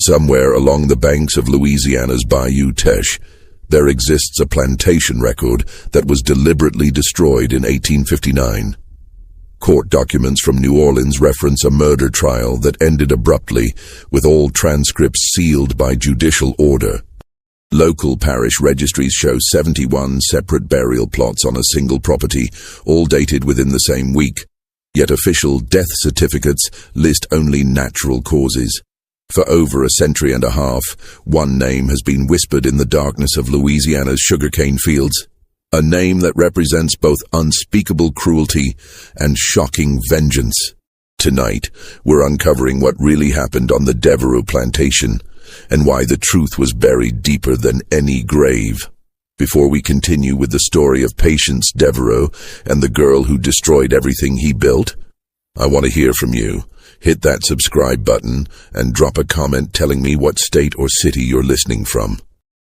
Somewhere along the banks of Louisiana's Bayou Teche, there exists a plantation record that was deliberately destroyed in 1859. Court documents from New Orleans reference a murder trial that ended abruptly, with all transcripts sealed by judicial order. Local parish registries show 71 separate burial plots on a single property, all dated within the same week. Yet official death certificates list only natural causes. For over a century and a half, one name has been whispered in the darkness of Louisiana's sugarcane fields, a name that represents both unspeakable cruelty and shocking vengeance. Tonight, we're uncovering what really happened on the Devereaux Plantation, and why the truth was buried deeper than any grave. Before we continue with the story of Patience Devereaux and the girl who destroyed everything he built, I want to hear from you. Hit that subscribe button and drop a comment telling me what state or city you're listening from.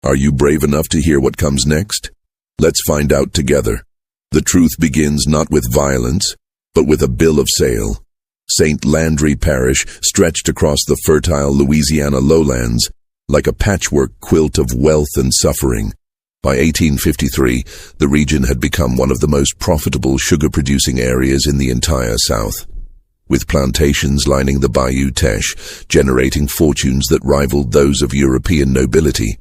Are you brave enough to hear what comes next? Let's find out together. The truth begins not with violence, but with a bill of sale. St. Landry Parish stretched across the fertile Louisiana lowlands like a patchwork quilt of wealth and suffering. By 1853, the region had become one of the most profitable sugar-producing areas in the entire South, with plantations lining the Bayou Teche, generating fortunes that rivaled those of European nobility.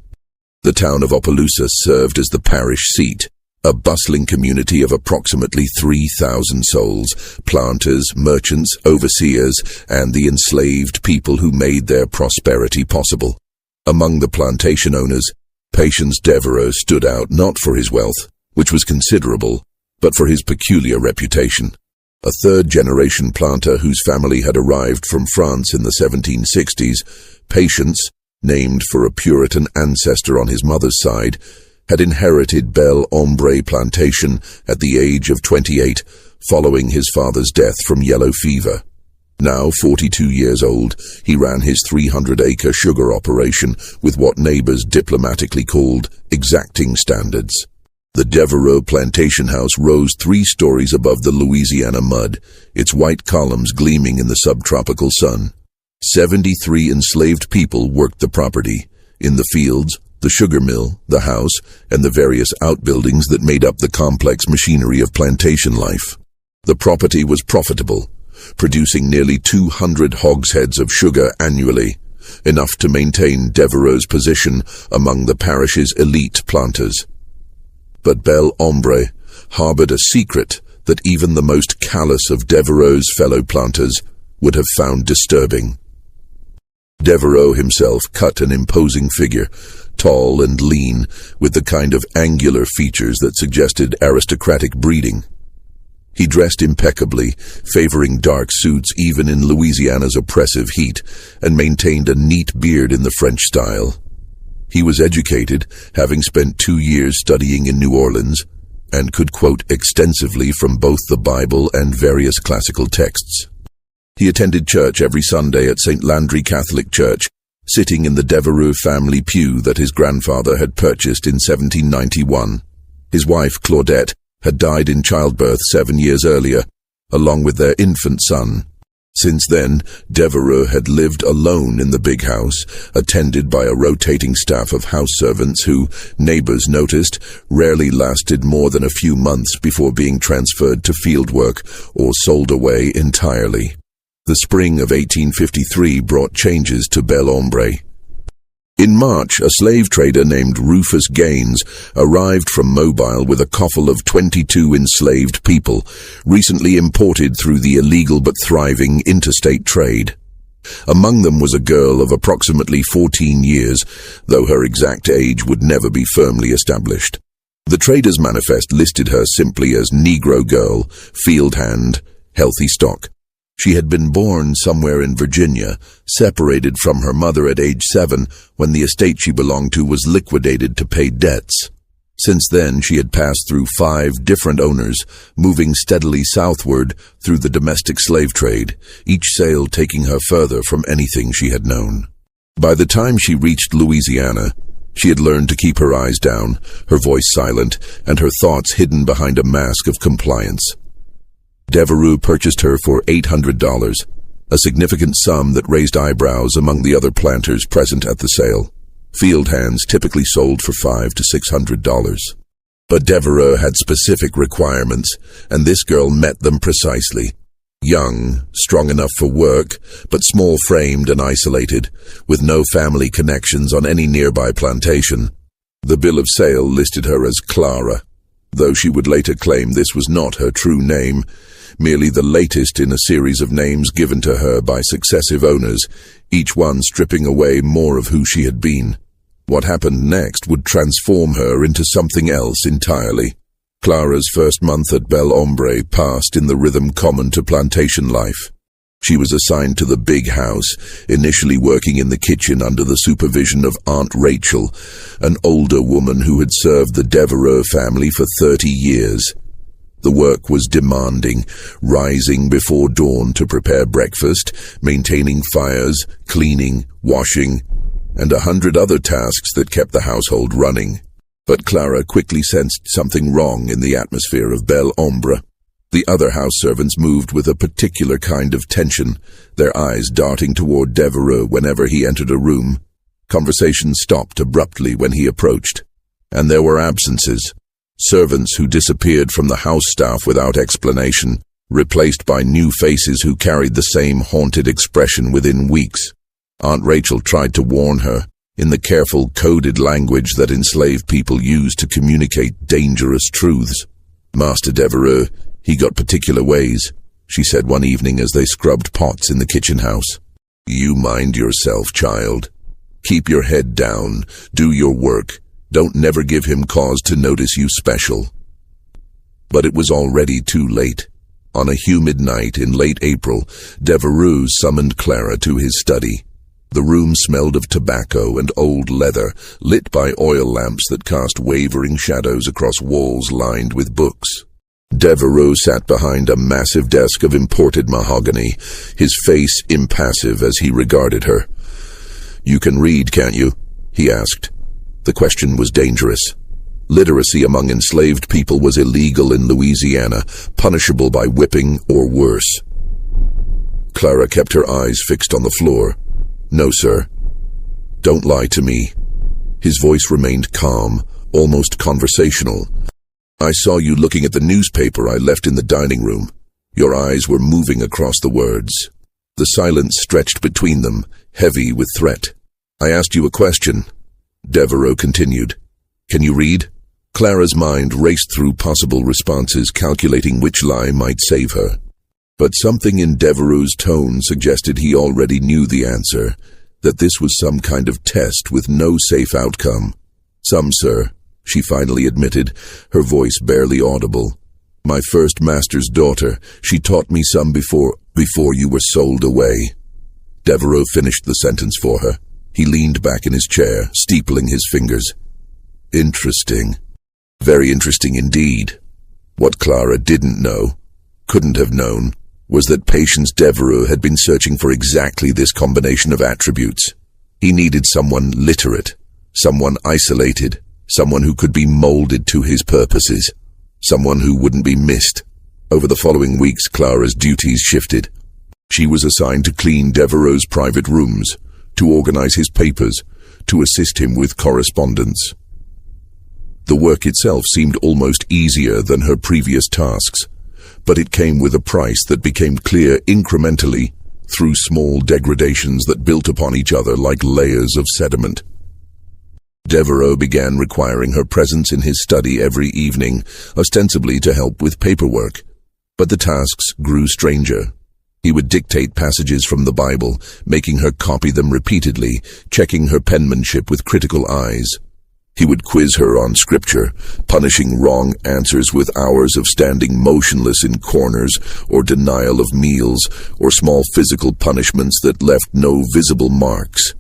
The town of Opelousas served as the parish seat, a bustling community of approximately 3,000 souls, planters, merchants, overseers, and the enslaved people who made their prosperity possible. Among the plantation owners, Patience Devereaux stood out not for his wealth, which was considerable, but for his peculiar reputation. A third-generation planter whose family had arrived from France in the 1760s, Patience, named for a Puritan ancestor on his mother's side, had inherited Belle Ombre Plantation at the age of 28, following his father's death from yellow fever. Now 42 years old, he ran his 300-acre sugar operation with what neighbors diplomatically called exacting standards. The Devereaux plantation house rose 3 stories above the Louisiana mud, its white columns gleaming in the subtropical sun. 73 enslaved people worked the property, in the fields, the sugar mill, the house, and the various outbuildings that made up the complex machinery of plantation life. The property was profitable, producing nearly 200 hogsheads of sugar annually, enough to maintain Devereaux's position among the parish's elite planters. But Belle Ombre harbored a secret that even the most callous of Devereaux's fellow planters would have found disturbing. Devereaux himself cut an imposing figure, tall and lean, with the kind of angular features that suggested aristocratic breeding. He dressed impeccably, favoring dark suits even in Louisiana's oppressive heat, and maintained a neat beard in the French style. He was educated, having spent 2 years studying in New Orleans, and could quote extensively from both the Bible and various classical texts. He attended church every Sunday at St. Landry Catholic Church, sitting in the Devereaux family pew that his grandfather had purchased in 1791. His wife, Claudette, had died in childbirth 7 years earlier, along with their infant son. Since then, Devereaux had lived alone in the big house, attended by a rotating staff of house servants who, neighbors noticed, rarely lasted more than a few months before being transferred to field work or sold away entirely. The spring of 1853 brought changes to Belle Ombre. In March, a slave trader named Rufus Gaines arrived from Mobile with a coffle of 22 enslaved people, recently imported through the illegal but thriving interstate trade. Among them was a girl of approximately 14 years, though her exact age would never be firmly established. The trader's manifest listed her simply as Negro girl, field hand, healthy stock. She had been born somewhere in Virginia, separated from her mother at age 7 when the estate she belonged to was liquidated to pay debts. Since then, she had passed through 5 different owners, moving steadily southward through the domestic slave trade, each sale taking her further from anything she had known. By the time she reached Louisiana, she had learned to keep her eyes down, her voice silent, and her thoughts hidden behind a mask of compliance. Devereaux purchased her for $800, a significant sum that raised eyebrows among the other planters present at the sale. Field hands typically sold for $500 to $600. But Devereux had specific requirements, and this girl met them precisely. Young, strong enough for work, but small-framed and isolated, with no family connections on any nearby plantation. The bill of sale listed her as Clara, though she would later claim this was not her true name, merely the latest in a series of names given to her by successive owners, each one stripping away more of who she had been. What happened next would transform her into something else entirely. Clara's first month at Bel Hombre passed in the rhythm common to plantation life. She was assigned to the big house, initially working in the kitchen under the supervision of Aunt Rachel, an older woman who had served the Devereux family for 30 years. The work was demanding, rising before dawn to prepare breakfast, maintaining fires, cleaning, washing, and 100 other tasks that kept the household running. But Clara quickly sensed something wrong in the atmosphere of Bel Hombre. The other house servants moved with a particular kind of tension, their eyes darting toward Devereux whenever he entered a room. Conversation stopped abruptly when he approached, and there were absences. Servants who disappeared from the house staff without explanation, replaced by new faces who carried the same haunted expression within weeks. Aunt Rachel tried to warn her, in the careful, coded language that enslaved people use to communicate dangerous truths. Master Devereux, he got particular ways, she said one evening as they scrubbed pots in the kitchen house. You mind yourself, child. Keep your head down, do your work. Don't never give him cause to notice you special. But it was already too late. On a humid night in late April, Devereux summoned Clara to his study. The room smelled of tobacco and old leather, lit by oil lamps that cast wavering shadows across walls lined with books. Devereux sat behind a massive desk of imported mahogany, his face impassive as he regarded her. You can read, can't you? He asked. The question was dangerous. Literacy among enslaved people was illegal in Louisiana, punishable by whipping or worse. Clara kept her eyes fixed on the floor. No, sir. Don't lie to me. His voice remained calm, almost conversational. I saw you looking at the newspaper I left in the dining room. Your eyes were moving across the words. The silence stretched between them, heavy with threat. I asked you a question. Devereux continued. Can you read? Clara's mind raced through possible responses, calculating which lie might save her. But something in Devereux's tone suggested he already knew the answer, that this was some kind of test with no safe outcome. Some, sir, she finally admitted, her voice barely audible. My first master's daughter, she taught me some before you were sold away. Devereux finished the sentence for her. He leaned back in his chair, steepling his fingers. Interesting. Very interesting indeed. What Clara didn't know, couldn't have known, was that Patience Devereux had been searching for exactly this combination of attributes. He needed someone literate, someone isolated, someone who could be molded to his purposes, someone who wouldn't be missed. Over the following weeks, Clara's duties shifted. She was assigned to clean Devereux's private rooms, to organize his papers, to assist him with correspondence. The work itself seemed almost easier than her previous tasks, but it came with a price that became clear incrementally through small degradations that built upon each other like layers of sediment. Devereux began requiring her presence in his study every evening, ostensibly to help with paperwork, but the tasks grew stranger. He would dictate passages from the Bible, making her copy them repeatedly, checking her penmanship with critical eyes. He would quiz her on scripture, punishing wrong answers with hours of standing motionless in corners, or denial of meals, or small physical punishments that left no visible marks.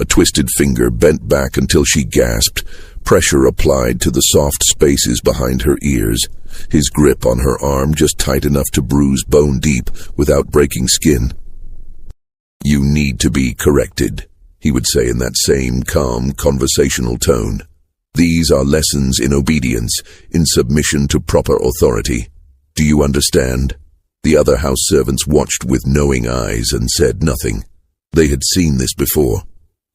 A twisted finger bent back until she gasped, pressure applied to the soft spaces behind her ears, his grip on her arm just tight enough to bruise bone deep without breaking skin. You need to be corrected, he would say in that same calm, conversational tone. These are lessons in obedience, in submission to proper authority. Do you understand? The other house servants watched with knowing eyes and said nothing. They had seen this before.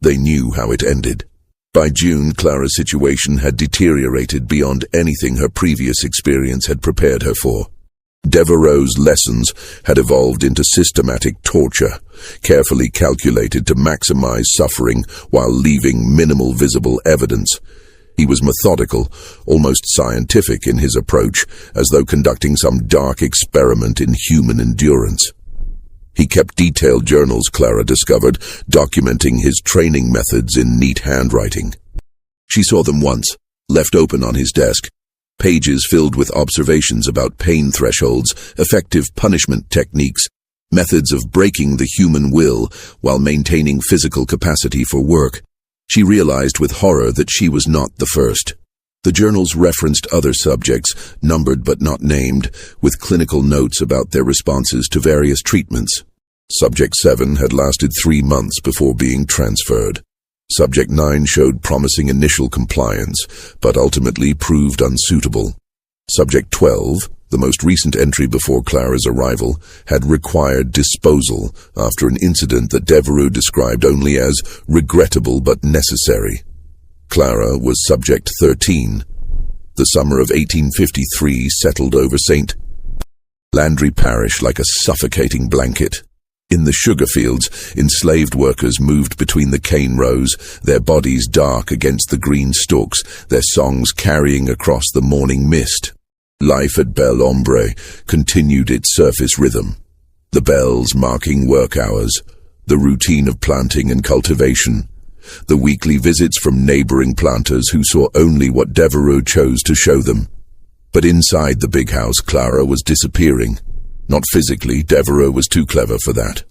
They knew how it ended. By June, Clara's situation had deteriorated beyond anything her previous experience had prepared her for. Devereaux's lessons had evolved into systematic torture, carefully calculated to maximize suffering while leaving minimal visible evidence. He was methodical, almost scientific in his approach, as though conducting some dark experiment in human endurance. He kept detailed journals, Clara discovered, documenting his training methods in neat handwriting. She saw them once, left open on his desk, pages filled with observations about pain thresholds, effective punishment techniques, methods of breaking the human will while maintaining physical capacity for work. She realized with horror that she was not the first. The journals referenced other subjects, numbered but not named, with clinical notes about their responses to various treatments. Subject 7 had lasted 3 months before being transferred. Subject 9 showed promising initial compliance, but ultimately proved unsuitable. Subject 12, the most recent entry before Clara's arrival, had required disposal after an incident that Devereaux described only as regrettable but necessary. Clara was subject 13. The summer of 1853 settled over St. Landry Parish like a suffocating blanket. In the sugar fields, enslaved workers moved between the cane rows, their bodies dark against the green stalks, their songs carrying across the morning mist. Life at Bel Ombre continued its surface rhythm. The bells marking work hours, the routine of planting and cultivation, the weekly visits from neighboring planters who saw only what Devereaux chose to show them. But inside the big house, Clara was disappearing. Not physically, Devereaux was too clever for that.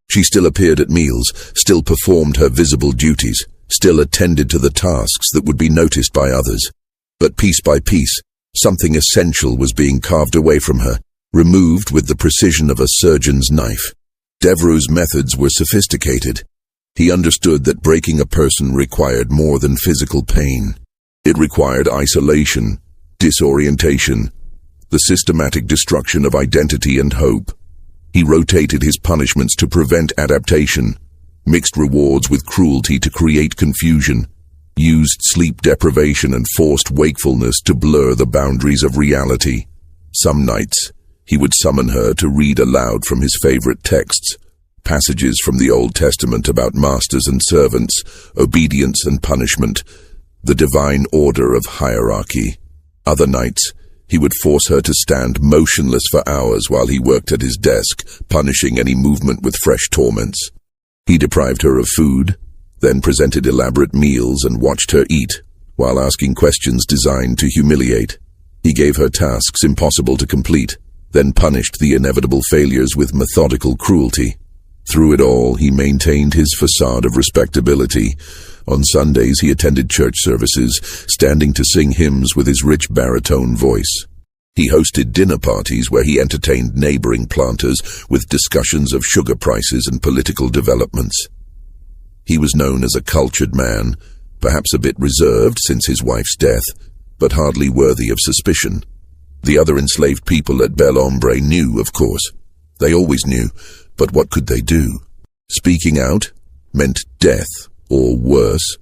She still appeared at meals, still performed her visible duties, still attended to the tasks that would be noticed by others. But piece by piece, something essential was being carved away from her, removed with the precision of a surgeon's knife. Devereaux's methods were sophisticated. He understood that breaking a person required more than physical pain. It required isolation, disorientation, the systematic destruction of identity and hope. He rotated his punishments to prevent adaptation, mixed rewards with cruelty to create confusion, used sleep deprivation and forced wakefulness to blur the boundaries of reality. Some nights, he would summon her to read aloud from his favorite texts, passages from the Old Testament about masters and servants, obedience and punishment, the divine order of hierarchy. Other nights, he would force her to stand motionless for hours while he worked at his desk, punishing any movement with fresh torments. He deprived her of food, then presented elaborate meals and watched her eat, while asking questions designed to humiliate. He gave her tasks impossible to complete, then punished the inevitable failures with methodical cruelty. Through it all, he maintained his facade of respectability. On Sundays, he attended church services, standing to sing hymns with his rich baritone voice. He hosted dinner parties where he entertained neighboring planters with discussions of sugar prices and political developments. He was known as a cultured man, perhaps a bit reserved since his wife's death, but hardly worthy of suspicion. The other enslaved people at Bel Ombre knew, of course. They always knew, but what could they do? Speaking out meant death, or worse,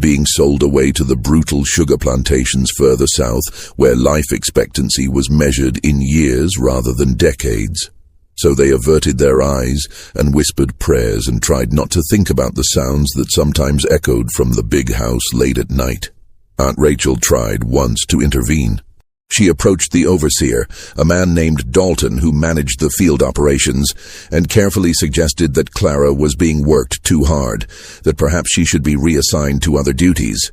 being sold away to the brutal sugar plantations further south, where life expectancy was measured in years rather than decades. So they averted their eyes and whispered prayers and tried not to think about the sounds that sometimes echoed from the big house late at night. Aunt Rachel tried once to intervene. She approached the overseer, a man named Dalton who managed the field operations, and carefully suggested that Clara was being worked too hard, that perhaps she should be reassigned to other duties.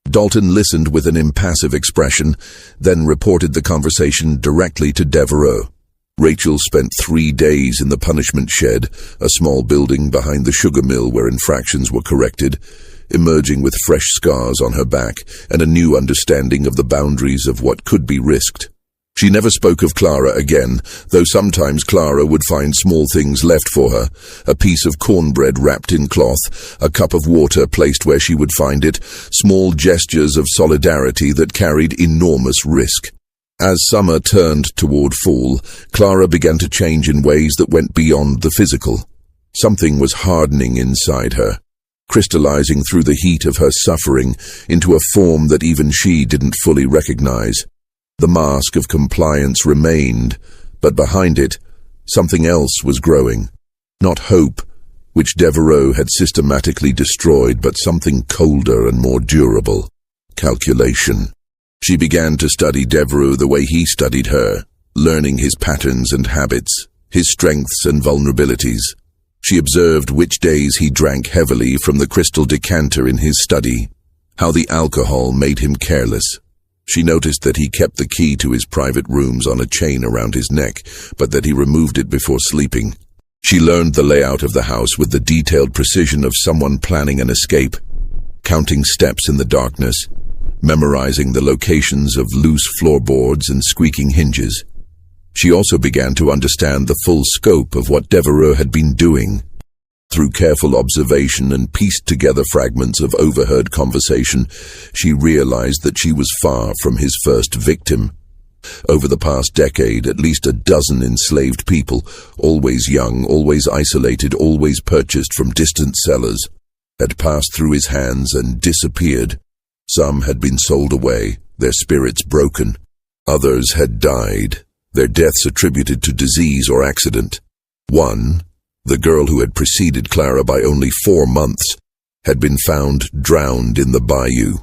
Dalton listened with an impassive expression, then reported the conversation directly to Devereaux. Rachel spent 3 days in the punishment shed, a small building behind the sugar mill where infractions were corrected, emerging with fresh scars on her back and a new understanding of the boundaries of what could be risked. She never spoke of Clara again, though sometimes Clara would find small things left for her, a piece of cornbread wrapped in cloth, a cup of water placed where she would find it, small gestures of solidarity that carried enormous risk. As summer turned toward fall, Clara began to change in ways that went beyond the physical. Something was hardening inside her, crystallizing through the heat of her suffering into a form that even she didn't fully recognize. The mask of compliance remained, but behind it, something else was growing. Not hope, which Devereaux had systematically destroyed, but something colder and more durable. Calculation. She began to study Devereaux the way he studied her, learning his patterns and habits, his strengths and vulnerabilities. She observed which days he drank heavily from the crystal decanter in his study, how the alcohol made him careless. She noticed that he kept the key to his private rooms on a chain around his neck, but that he removed it before sleeping. She learned the layout of the house with the detailed precision of someone planning an escape, counting steps in the darkness, memorizing the locations of loose floorboards and squeaking hinges. She also began to understand the full scope of what Devereaux had been doing. Through careful observation and pieced together fragments of overheard conversation, she realized that she was far from his first victim. Over the past decade, at least a dozen enslaved people, always young, always isolated, always purchased from distant sellers, had passed through his hands and disappeared. Some had been sold away, their spirits broken. Others had died, their deaths attributed to disease or accident. One, the girl who had preceded Clara by only 4 months, had been found drowned in the bayou.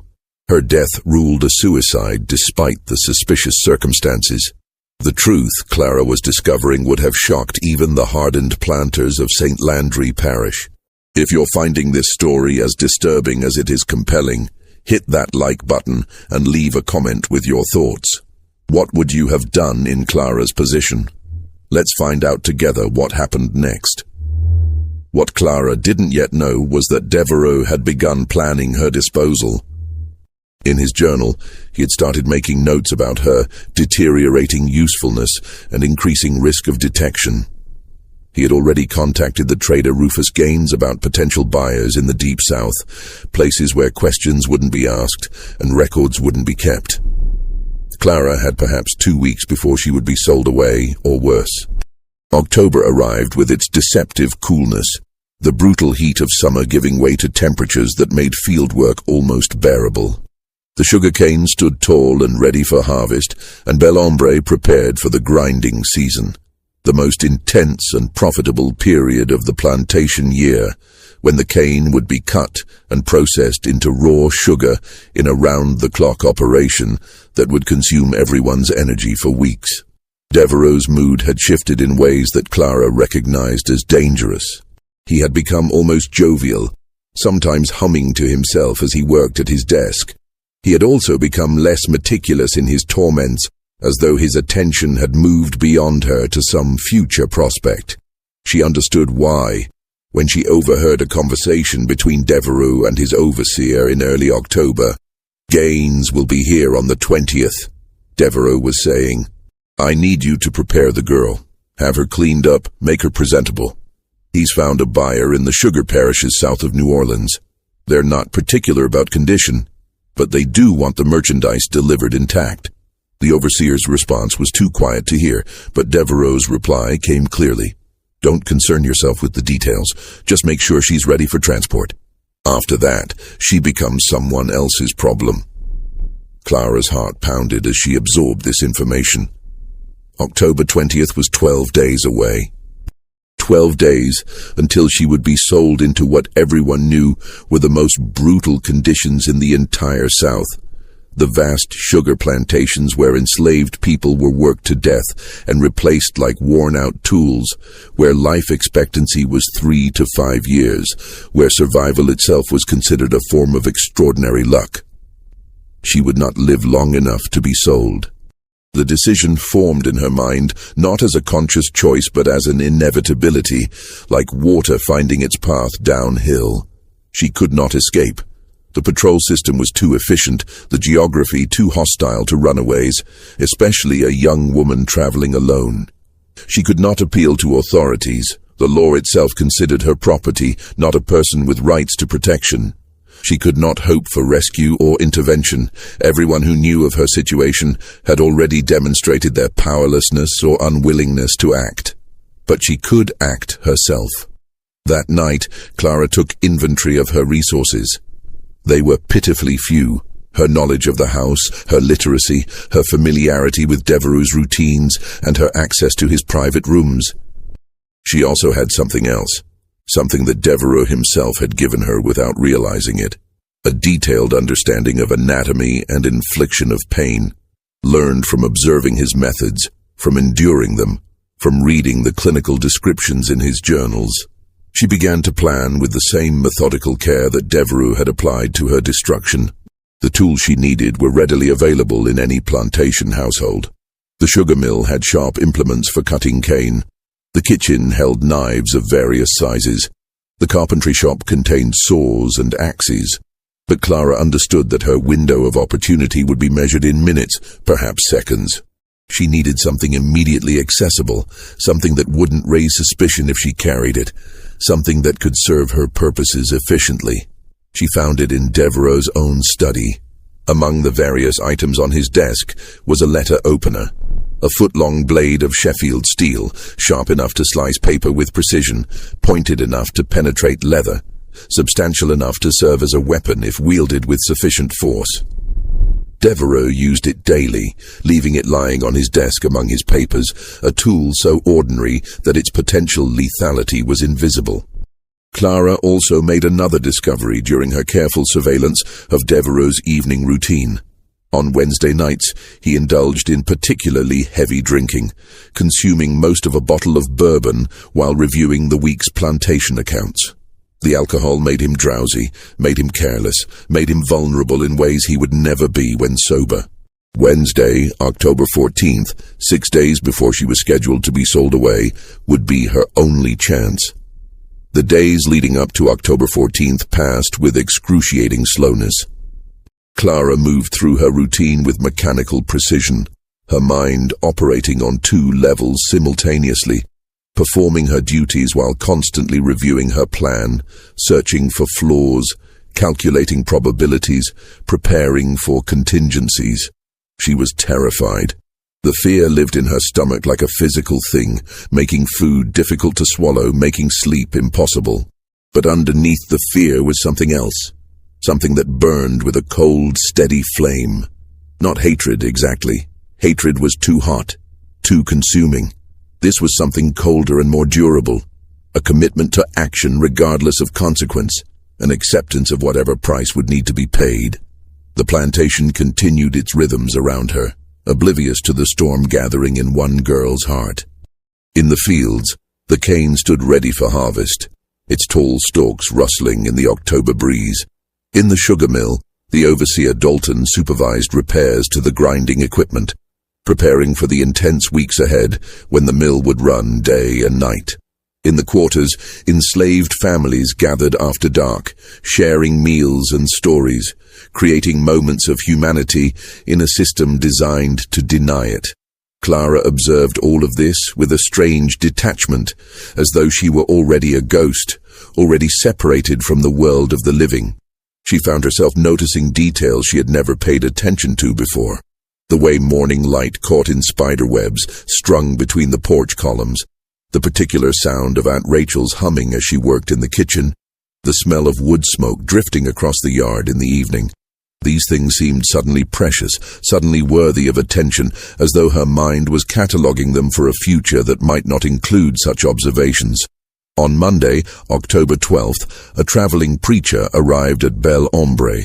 Her death ruled a suicide despite the suspicious circumstances. The truth Clara was discovering would have shocked even the hardened planters of St. Landry Parish. If you're finding this story as disturbing as it is compelling, hit that like button and leave a comment with your thoughts. What would you have done in Clara's position? Let's find out together what happened next. What Clara didn't yet know was that Devereaux had begun planning her disposal. In his journal, he had started making notes about her deteriorating usefulness and increasing risk of detection. He had already contacted the trader Rufus Gaines about potential buyers in the Deep South, places where questions wouldn't be asked and records wouldn't be kept. Clara had perhaps 2 weeks before she would be sold away, or worse. October arrived with its deceptive coolness, the brutal heat of summer giving way to temperatures that made fieldwork almost bearable. The sugarcane stood tall and ready for harvest, and Bel Hombre prepared for the grinding season, the most intense and profitable period of the plantation year, when the cane would be cut and processed into raw sugar in a round-the-clock operation that would consume everyone's energy for weeks. Devereaux's mood had shifted in ways that Clara recognized as dangerous. He had become almost jovial, sometimes humming to himself as he worked at his desk. He had also become less meticulous in his torments, as though his attention had moved beyond her to some future prospect. She understood why, when she overheard a conversation between Devereaux and his overseer in early October. "Gaines will be here on the 20th, Devereaux was saying. "I need you to prepare the girl. Have her cleaned up, make her presentable. He's found a buyer in the sugar parishes south of New Orleans. They're not particular about condition, but they do want the merchandise delivered intact." The overseer's response was too quiet to hear, but Devereaux's reply came clearly. "Don't concern yourself with the details. Just make sure she's ready for transport. After that, she becomes someone else's problem." Clara's heart pounded as she absorbed this information. October 20th was 12 days away. 12 days until she would be sold into what everyone knew were the most brutal conditions in the entire South. The vast sugar plantations where enslaved people were worked to death and replaced like worn-out tools, where life expectancy was 3 to 5 years, where survival itself was considered a form of extraordinary luck. She would not live long enough to be sold. The decision formed in her mind, not as a conscious choice but as an inevitability, like water finding its path downhill. She could not escape. The patrol system was too efficient, the geography too hostile to runaways, especially a young woman traveling alone. She could not appeal to authorities. The law itself considered her property, not a person with rights to protection. She could not hope for rescue or intervention. Everyone who knew of her situation had already demonstrated their powerlessness or unwillingness to act. But she could act herself. That night, Clara took inventory of her resources. They were pitifully few. Her knowledge of the house, her literacy, her familiarity with Devereux's routines, and her access to his private rooms. She also had something else. Something that Devereux himself had given her without realizing it. A detailed understanding of anatomy and infliction of pain, learned from observing his methods, from enduring them, from reading the clinical descriptions in his journals. She began to plan with the same methodical care that Devereux had applied to her destruction. The tools she needed were readily available in any plantation household. The sugar mill had sharp implements for cutting cane. The kitchen held knives of various sizes. The carpentry shop contained saws and axes. But Clara understood that her window of opportunity would be measured in minutes, perhaps seconds. She needed something immediately accessible, something that wouldn't raise suspicion if she carried it, something that could serve her purposes efficiently. She found it in Devereux's own study. Among the various items on his desk was a letter opener. A foot-long blade of Sheffield steel, sharp enough to slice paper with precision, pointed enough to penetrate leather, substantial enough to serve as a weapon if wielded with sufficient force. Devereux used it daily, leaving it lying on his desk among his papers, a tool so ordinary that its potential lethality was invisible. Clara also made another discovery during her careful surveillance of Devereux's evening routine. On Wednesday nights, he indulged in particularly heavy drinking, consuming most of a bottle of bourbon while reviewing the week's plantation accounts. The alcohol made him drowsy, made him careless, made him vulnerable in ways he would never be when sober. Wednesday, October 14th, 6 days before she was scheduled to be sold away, would be her only chance. The days leading up to October 14th passed with excruciating slowness. Clara moved through her routine with mechanical precision, her mind operating on 2 levels simultaneously, performing her duties while constantly reviewing her plan, searching for flaws, calculating probabilities, preparing for contingencies. She was terrified. The fear lived in her stomach like a physical thing, making food difficult to swallow, making sleep impossible. But underneath the fear was something else. Something that burned with a cold, steady flame. Not hatred, exactly. Hatred was too hot, too consuming. This was something colder and more durable. A commitment to action regardless of consequence. An acceptance of whatever price would need to be paid. The plantation continued its rhythms around her, oblivious to the storm gathering in one girl's heart. In the fields, the cane stood ready for harvest, its tall stalks rustling in the October breeze. In the sugar mill, the overseer Dalton supervised repairs to the grinding equipment, preparing for the intense weeks ahead when the mill would run day and night. In the quarters, enslaved families gathered after dark, sharing meals and stories, creating moments of humanity in a system designed to deny it. Clara observed all of this with a strange detachment, as though she were already a ghost, already separated from the world of the living. She found herself noticing details she had never paid attention to before. The way morning light caught in spider webs strung between the porch columns, the particular sound of Aunt Rachel's humming as she worked in the kitchen, the smell of wood smoke drifting across the yard in the evening. These things seemed suddenly precious, suddenly worthy of attention, as though her mind was cataloguing them for a future that might not include such observations. On Monday, October 12th, a traveling preacher arrived at Bel Ombre.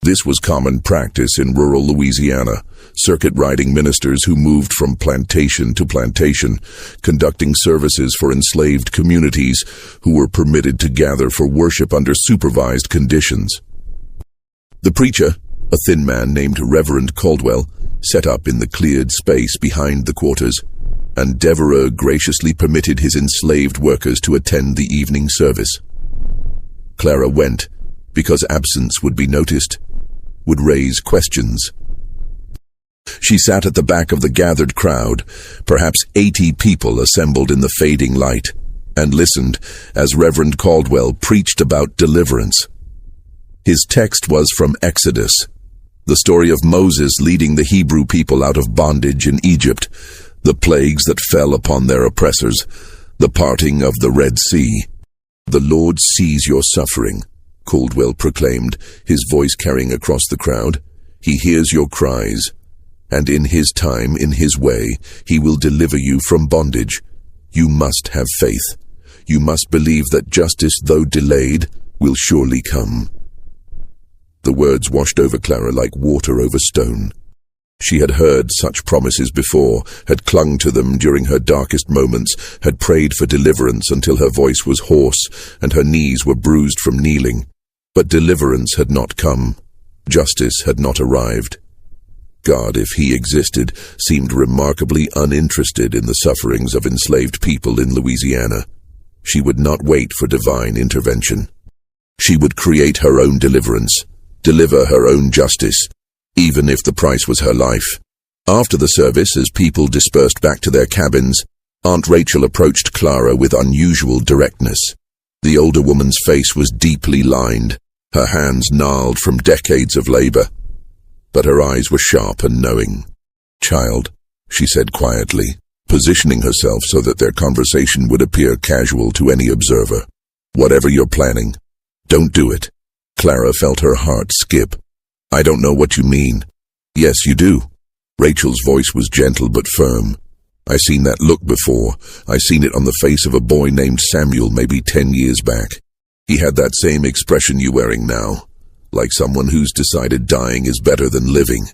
This was common practice in rural Louisiana, circuit-riding ministers who moved from plantation to plantation, conducting services for enslaved communities who were permitted to gather for worship under supervised conditions. The preacher, a thin man named Reverend Caldwell, set up in the cleared space behind the quarters, and Devereux graciously permitted his enslaved workers to attend the evening service. Clara went, because absence would be noticed, would raise questions. She sat at the back of the gathered crowd, perhaps 80 people assembled in the fading light, and listened as Reverend Caldwell preached about deliverance. His text was from Exodus, the story of Moses leading the Hebrew people out of bondage in Egypt, the plagues that fell upon their oppressors, the parting of the Red Sea. "The Lord sees your suffering," Caldwell proclaimed, his voice carrying across the crowd. "He hears your cries, and in His time, in His way, He will deliver you from bondage. You must have faith. You must believe that justice, though delayed, will surely come." The words washed over Clara like water over stone. She had heard such promises before, had clung to them during her darkest moments, had prayed for deliverance until her voice was hoarse and her knees were bruised from kneeling. But deliverance had not come. Justice had not arrived. God, if He existed, seemed remarkably uninterested in the sufferings of enslaved people in Louisiana. She would not wait for divine intervention. She would create her own deliverance, deliver her own justice, even if the price was her life. After the service, as people dispersed back to their cabins, Aunt Rachel approached Clara with unusual directness. The older woman's face was deeply lined, her hands gnarled from decades of labor, but her eyes were sharp and knowing. "Child," she said quietly, positioning herself so that their conversation would appear casual to any observer. "Whatever you're planning, don't do it." Clara felt her heart skip. "I don't know what you mean." "Yes, you do." Rachel's voice was gentle but firm. "I seen that look before. I seen it on the face of a boy named Samuel maybe 10 years back. He had that same expression you're wearing now, like someone who's decided dying is better than living.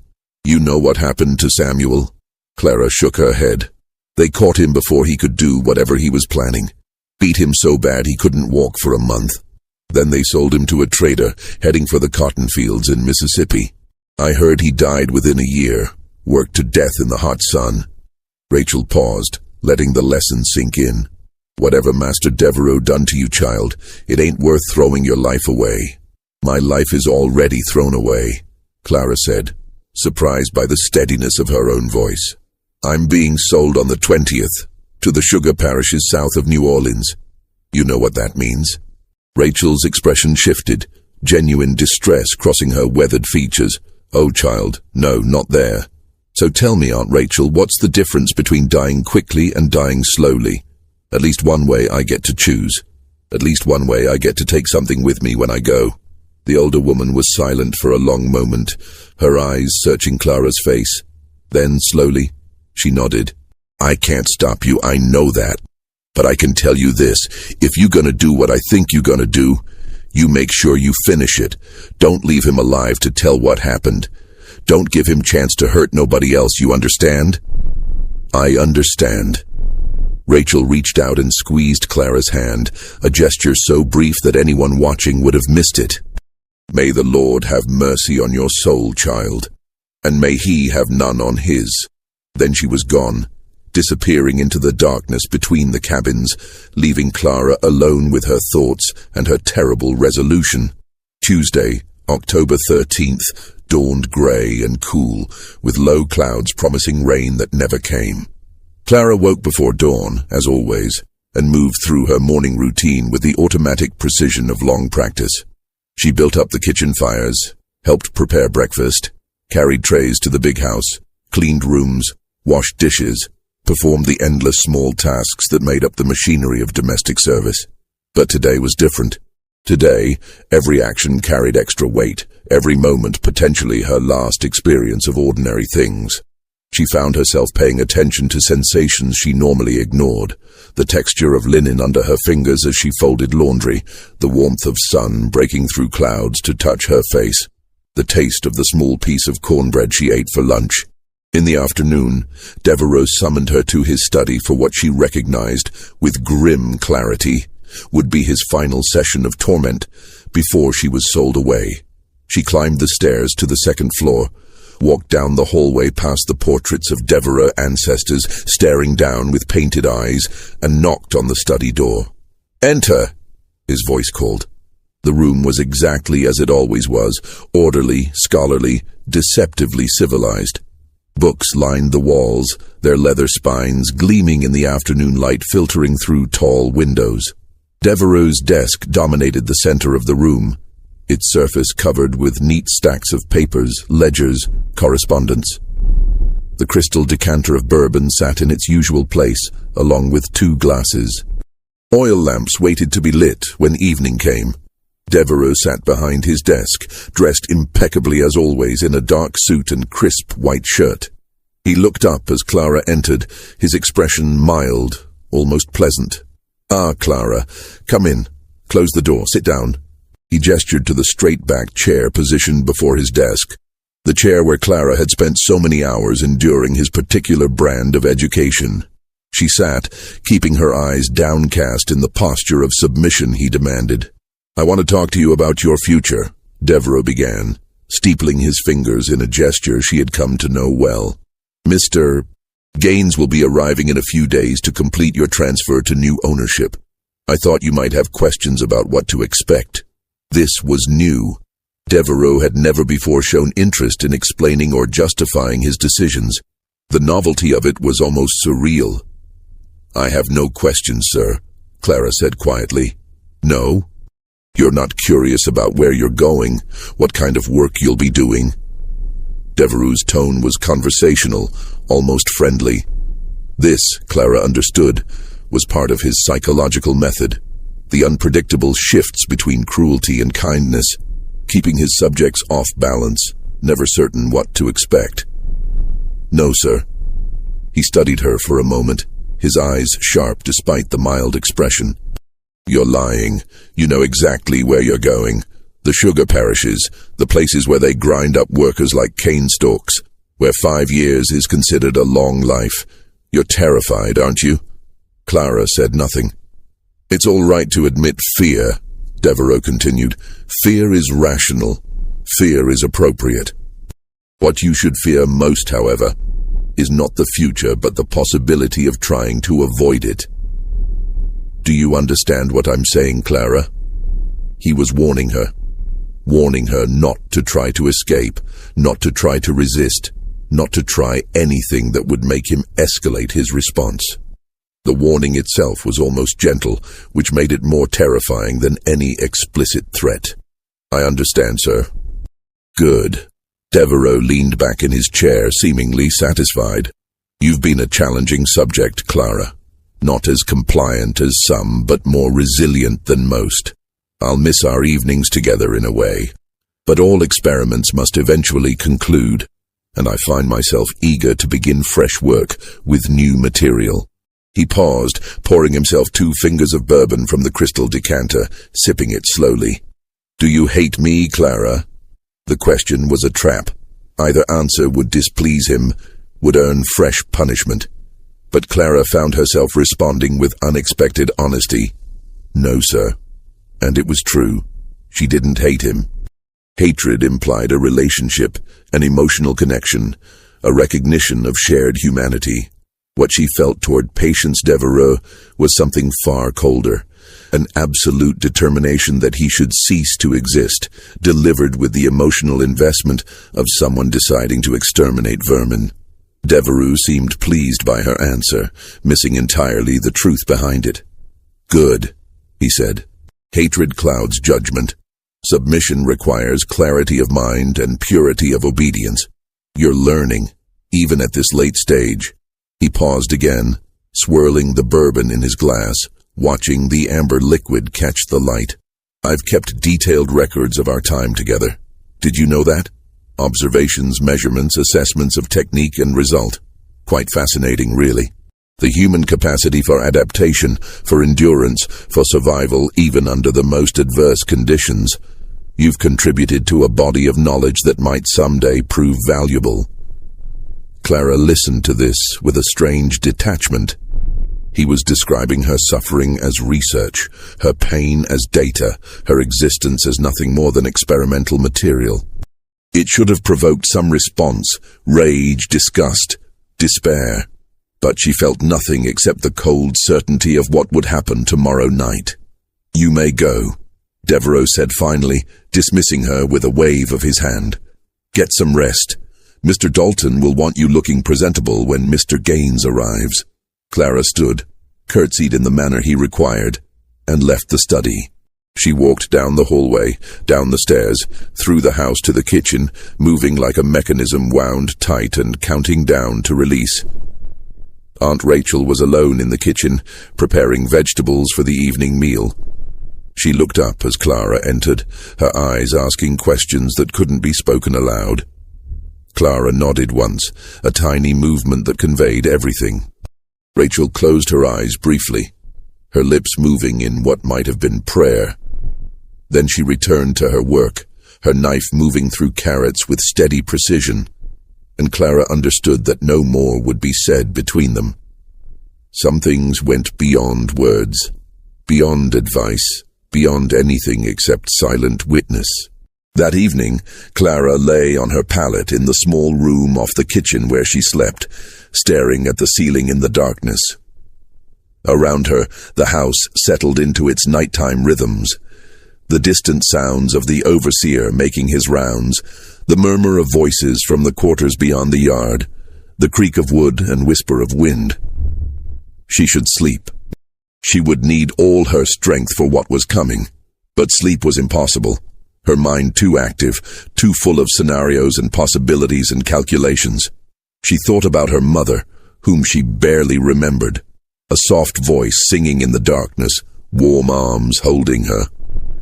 You know what happened to Samuel?" Clara shook her head. "They caught him before he could do whatever he was planning. Beat him so bad he couldn't walk for a month. Then they sold him to a trader heading for the cotton fields in Mississippi. I heard he died within a year, worked to death in the hot sun." Rachel paused, letting the lesson sink in. "Whatever Master Devereaux done to you, child, it ain't worth throwing your life away." "My life is already thrown away," Clara said, surprised by the steadiness of her own voice. "I'm being sold on the 20th, to the sugar parishes south of New Orleans. You know what that means." Rachel's expression shifted, genuine distress crossing her weathered features. "Oh, child, no, not there. So tell me, Aunt Rachel, what's the difference between dying quickly and dying slowly? At least one way I get to choose. At least one way I get to take something with me when I go." The older woman was silent for a long moment, her eyes searching Clara's face. Then, slowly, she nodded. "I can't stop you, I know that. But I can tell you this, if you're gonna do what I think you're gonna do, you make sure you finish it. Don't leave him alive to tell what happened. Don't give him chance to hurt nobody else, you understand?" "I understand." Rachel reached out and squeezed Clara's hand, a gesture so brief that anyone watching would have missed it. "May the Lord have mercy on your soul, child, and may He have none on his." Then she was gone, disappearing into the darkness between the cabins, leaving Clara alone with her thoughts and her terrible resolution. Tuesday, October 13th, dawned grey and cool, with low clouds promising rain that never came. Clara woke before dawn, as always, and moved through her morning routine with the automatic precision of long practice. She built up the kitchen fires, helped prepare breakfast, carried trays to the big house, cleaned rooms, washed dishes, performed the endless small tasks that made up the machinery of domestic service. But today was different. Today, every action carried extra weight, every moment potentially her last experience of ordinary things. She found herself paying attention to sensations she normally ignored, the texture of linen under her fingers as she folded laundry, the warmth of sun breaking through clouds to touch her face, the taste of the small piece of cornbread she ate for lunch. In the afternoon, Devereaux summoned her to his study for what she recognized, with grim clarity, would be his final session of torment before she was sold away. She climbed the stairs to the second floor, walked down the hallway past the portraits of Devereaux ancestors staring down with painted eyes, and knocked on the study door. "Enter," his voice called. The room was exactly as it always was, orderly, scholarly, deceptively civilized. Books lined the walls, their leather spines gleaming in the afternoon light filtering through tall windows. Devereaux's desk dominated the center of the room. its surface covered with neat stacks of papers, ledgers, correspondence. The crystal decanter of bourbon sat in its usual place, along with 2 glasses. Oil lamps waited to be lit when evening came. Devereux sat behind his desk, dressed impeccably as always in a dark suit and crisp white shirt. He looked up as Clara entered, his expression mild, almost pleasant. "Ah, Clara, come in. Close the door. Sit down." He gestured to the straight-backed chair positioned before his desk, the chair where Clara had spent so many hours enduring his particular brand of education. She sat, keeping her eyes downcast in the posture of submission he demanded. "I want to talk to you about your future," Devereux began, steepling his fingers in a gesture she had come to know well. "Mr. Gaines will be arriving in a few days to complete your transfer to new ownership. I thought you might have questions about what to expect." This was new. Devereux had never before shown interest in explaining or justifying his decisions. The novelty of it was almost surreal. "I have no questions, sir," Clara said quietly. "No? You're not curious about where you're going, what kind of work you'll be doing?" Devereux's tone was conversational, almost friendly. This, Clara understood, was part of his psychological method, the unpredictable shifts between cruelty and kindness, keeping his subjects off balance, never certain what to expect. "No, sir." He studied her for a moment, his eyes sharp despite the mild expression. "You're lying. You know exactly where you're going. The sugar parishes, the places where they grind up workers like cane stalks, where 5 years is considered a long life. You're terrified, aren't you?" Clara said nothing. "It's all right to admit fear," Devereux continued. "Fear is rational. Fear is appropriate. What you should fear most, however, is not the future but the possibility of trying to avoid it. Do you understand what I'm saying, Clara?" He was warning her not to try to escape, not to try to resist, not to try anything that would make him escalate his response. The warning itself was almost gentle, which made it more terrifying than any explicit threat. "I understand, sir." "Good." Devereux leaned back in his chair, seemingly satisfied. "You've been a challenging subject, Clara. Not as compliant as some, but more resilient than most. I'll miss our evenings together in a way. But all experiments must eventually conclude, and I find myself eager to begin fresh work with new material." He paused, pouring himself 2 fingers of bourbon from the crystal decanter, sipping it slowly. "Do you hate me, Clara?" The question was a trap. Either answer would displease him, would earn fresh punishment. But Clara found herself responding with unexpected honesty. "No, sir." And it was true. She didn't hate him. Hatred implied a relationship, an emotional connection, a recognition of shared humanity. What she felt toward Patience Devereux was something far colder, an absolute determination that he should cease to exist, delivered with the emotional investment of someone deciding to exterminate vermin. Devereux seemed pleased by her answer, missing entirely the truth behind it. "Good," he said. "Hatred clouds judgment. Submission requires clarity of mind and purity of obedience. You're learning, even at this late stage." He paused again, swirling the bourbon in his glass, watching the amber liquid catch the light. "I've kept detailed records of our time together. Did you know that? Observations, measurements, assessments of technique and result. Quite fascinating, really. The human capacity for adaptation, for endurance, for survival even under the most adverse conditions. You've contributed to a body of knowledge that might someday prove valuable." Clara listened to this with a strange detachment. He was describing her suffering as research, her pain as data, her existence as nothing more than experimental material. It should have provoked some response, rage, disgust, despair. But she felt nothing except the cold certainty of what would happen tomorrow night. "You may go," Devereux said finally, dismissing her with a wave of his hand. "Get some rest. Mr. Dalton will want you looking presentable when Mr. Gaines arrives." Clara stood, curtsied in the manner he required, and left the study. She walked down the hallway, down the stairs, through the house to the kitchen, moving like a mechanism wound tight and counting down to release. Aunt Rachel was alone in the kitchen, preparing vegetables for the evening meal. She looked up as Clara entered, her eyes asking questions that couldn't be spoken aloud. Clara nodded once, a tiny movement that conveyed everything. Rachel closed her eyes briefly, her lips moving in what might have been prayer. Then she returned to her work, her knife moving through carrots with steady precision, and Clara understood that no more would be said between them. Some things went beyond words, beyond advice, beyond anything except silent witness. That evening, Clara lay on her pallet in the small room off the kitchen where she slept, staring at the ceiling in the darkness. Around her, the house settled into its nighttime rhythms. The distant sounds of the overseer making his rounds, the murmur of voices from the quarters beyond the yard, the creak of wood and whisper of wind. She should sleep. She would need all her strength for what was coming, but sleep was impossible. Her mind too active, too full of scenarios and possibilities and calculations. She thought about her mother, whom she barely remembered. A soft voice singing in the darkness, warm arms holding her.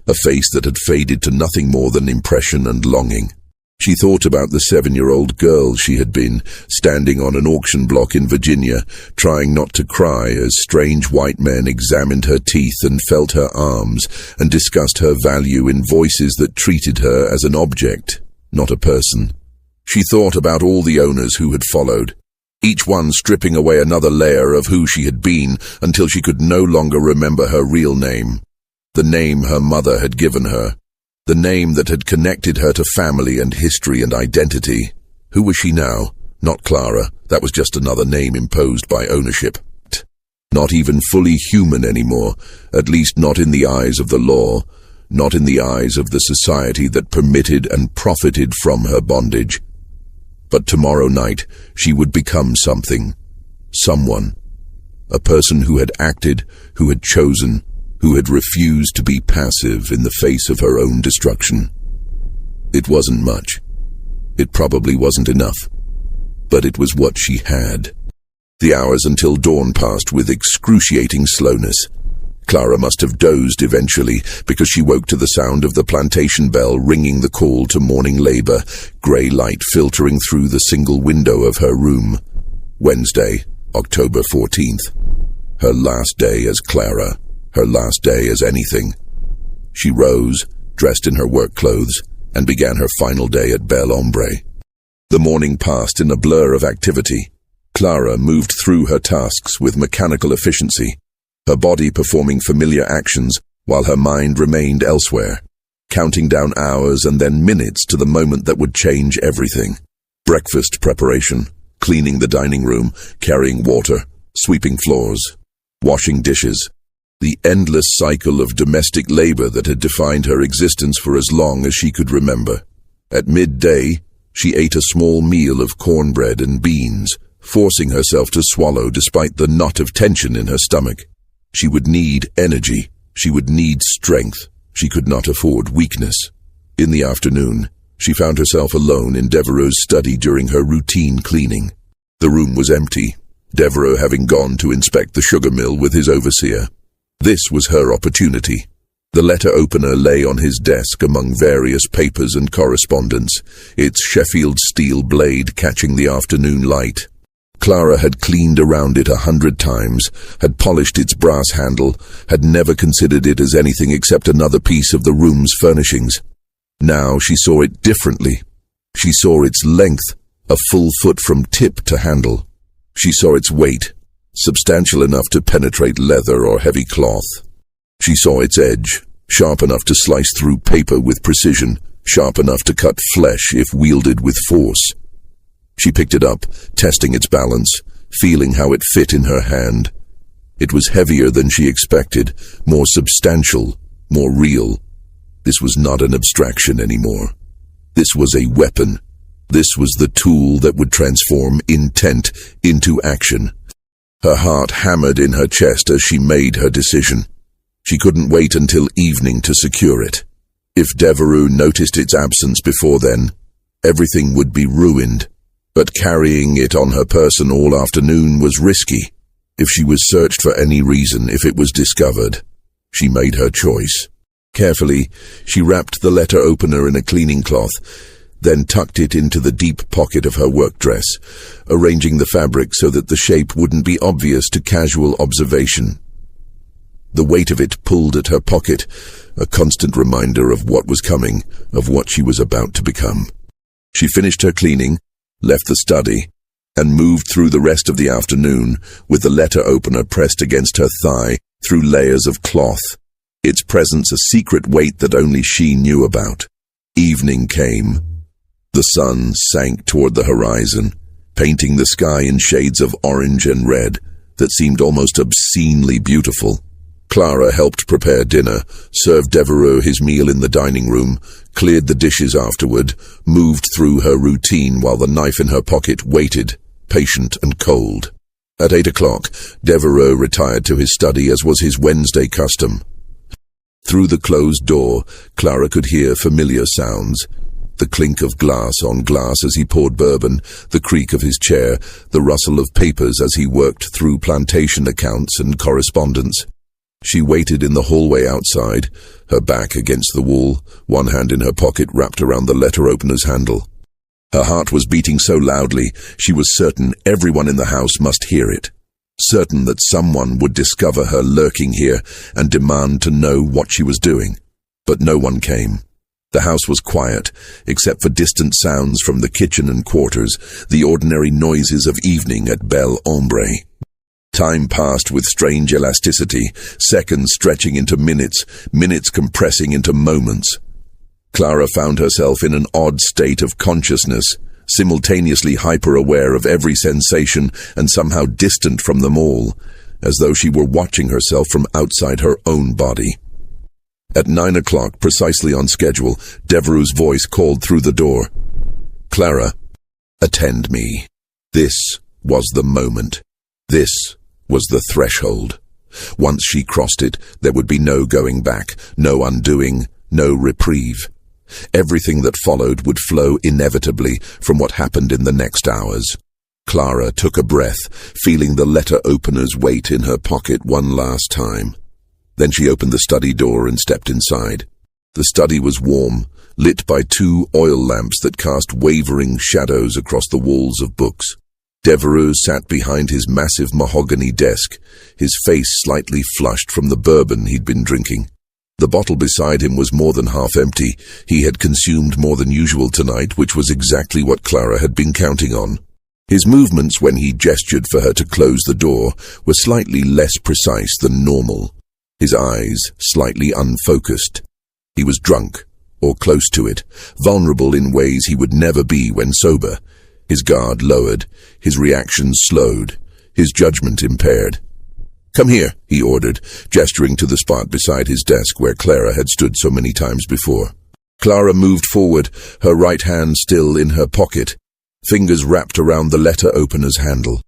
A face that had faded to nothing more than impression and longing. She thought about the 7-year-old girl she had been, standing on an auction block in Virginia, trying not to cry as strange white men examined her teeth and felt her arms and discussed her value in voices that treated her as an object, not a person. She thought about all the owners who had followed, each one stripping away another layer of who she had been until she could no longer remember her real name, the name her mother had given her. The name that had connected her to family and history and identity. Who was she now? Not Clara. That was just another name imposed by ownership. Not even fully human anymore, at least not in the eyes of the law, not in the eyes of the society that permitted and profited from her bondage. But tomorrow night, she would become something. Someone. A person who had acted, who had chosen, who had refused to be passive in the face of her own destruction. It wasn't much. It probably wasn't enough. But it was what she had. The hours until dawn passed with excruciating slowness. Clara must have dozed eventually, because she woke to the sound of the plantation bell ringing the call to morning labor, grey light filtering through the single window of her room. Wednesday, October 14th. Her last day as Clara. Her last day as anything. She rose, dressed in her work clothes, and began her final day at Bel Hombre. The morning passed in a blur of activity. Clara moved through her tasks with mechanical efficiency, her body performing familiar actions while her mind remained elsewhere, counting down hours and then minutes to the moment that would change everything. Breakfast preparation, cleaning the dining room, carrying water, sweeping floors, washing dishes. The endless cycle of domestic labor that had defined her existence for as long as she could remember. At midday, she ate a small meal of cornbread and beans, forcing herself to swallow despite the knot of tension in her stomach. She would need energy. She would need strength. She could not afford weakness. In the afternoon, she found herself alone in Devereaux's study during her routine cleaning. The room was empty, Devereaux having gone to inspect the sugar mill with his overseer. This was her opportunity. The letter opener lay on his desk among various papers and correspondence, its Sheffield steel blade catching the afternoon light. Clara had cleaned around it 100 times, had polished its brass handle, had never considered it as anything except another piece of the room's furnishings. Now she saw it differently. She saw its length, a full foot from tip to handle. She saw its weight, substantial enough to penetrate leather or heavy cloth. She saw its edge, sharp enough to slice through paper with precision, sharp enough to cut flesh if wielded with force. She picked it up, testing its balance, feeling how it fit in her hand. It was heavier than she expected, more substantial, more real. This was not an abstraction anymore. This was a weapon. This was the tool that would transform intent into action. Her heart hammered in her chest as she made her decision. She couldn't wait until evening to secure it. If Devereux noticed its absence before then, everything would be ruined. But carrying it on her person all afternoon was risky. If she was searched for any reason, if it was discovered, she made her choice. Carefully, she wrapped the letter opener in a cleaning cloth, then tucked it into the deep pocket of her work dress, arranging the fabric so that the shape wouldn't be obvious to casual observation. The weight of it pulled at her pocket, a constant reminder of what was coming, of what she was about to become. She finished her cleaning, left the study, and moved through the rest of the afternoon with the letter opener pressed against her thigh through layers of cloth, its presence a secret weight that only she knew about. Evening came. The sun sank toward the horizon, painting the sky in shades of orange and red that seemed almost obscenely beautiful. Clara helped prepare dinner, served Devereux his meal in the dining room, cleared the dishes afterward, moved through her routine while the knife in her pocket waited, patient and cold. At 8 o'clock, Devereux retired to his study as was his Wednesday custom. Through the closed door, Clara could hear familiar sounds. The clink of glass on glass as he poured bourbon, the creak of his chair, the rustle of papers as he worked through plantation accounts and correspondence. She waited in the hallway outside, her back against the wall, one hand in her pocket wrapped around the letter opener's handle. Her heart was beating so loudly, she was certain everyone in the house must hear it. Certain that someone would discover her lurking here and demand to know what she was doing. But no one came. The house was quiet, except for distant sounds from the kitchen and quarters, the ordinary noises of evening at Belle Ombre. Time passed with strange elasticity, seconds stretching into minutes, minutes compressing into moments. Clara found herself in an odd state of consciousness, simultaneously hyper-aware of every sensation and somehow distant from them all, as though she were watching herself from outside her own body. At 9 o'clock, precisely on schedule, Devereux's voice called through the door. "Clara, attend me." This was the moment. This was the threshold. Once she crossed it, there would be no going back, no undoing, no reprieve. Everything that followed would flow inevitably from what happened in the next hours. Clara took a breath, feeling the letter opener's weight in her pocket one last time. Then she opened the study door and stepped inside. The study was warm, lit by 2 oil lamps that cast wavering shadows across the walls of books. Devereux sat behind his massive mahogany desk, his face slightly flushed from the bourbon he'd been drinking. The bottle beside him was more than half empty. He had consumed more than usual tonight, which was exactly what Clara had been counting on. His movements when he gestured for her to close the door were slightly less precise than normal. His eyes slightly unfocused. He was drunk, or close to it, vulnerable in ways he would never be when sober. His guard lowered, his reactions slowed, his judgment impaired. "Come here," he ordered, gesturing to the spot beside his desk where Clara had stood so many times before. Clara moved forward, her right hand still in her pocket, fingers wrapped around the letter opener's handle.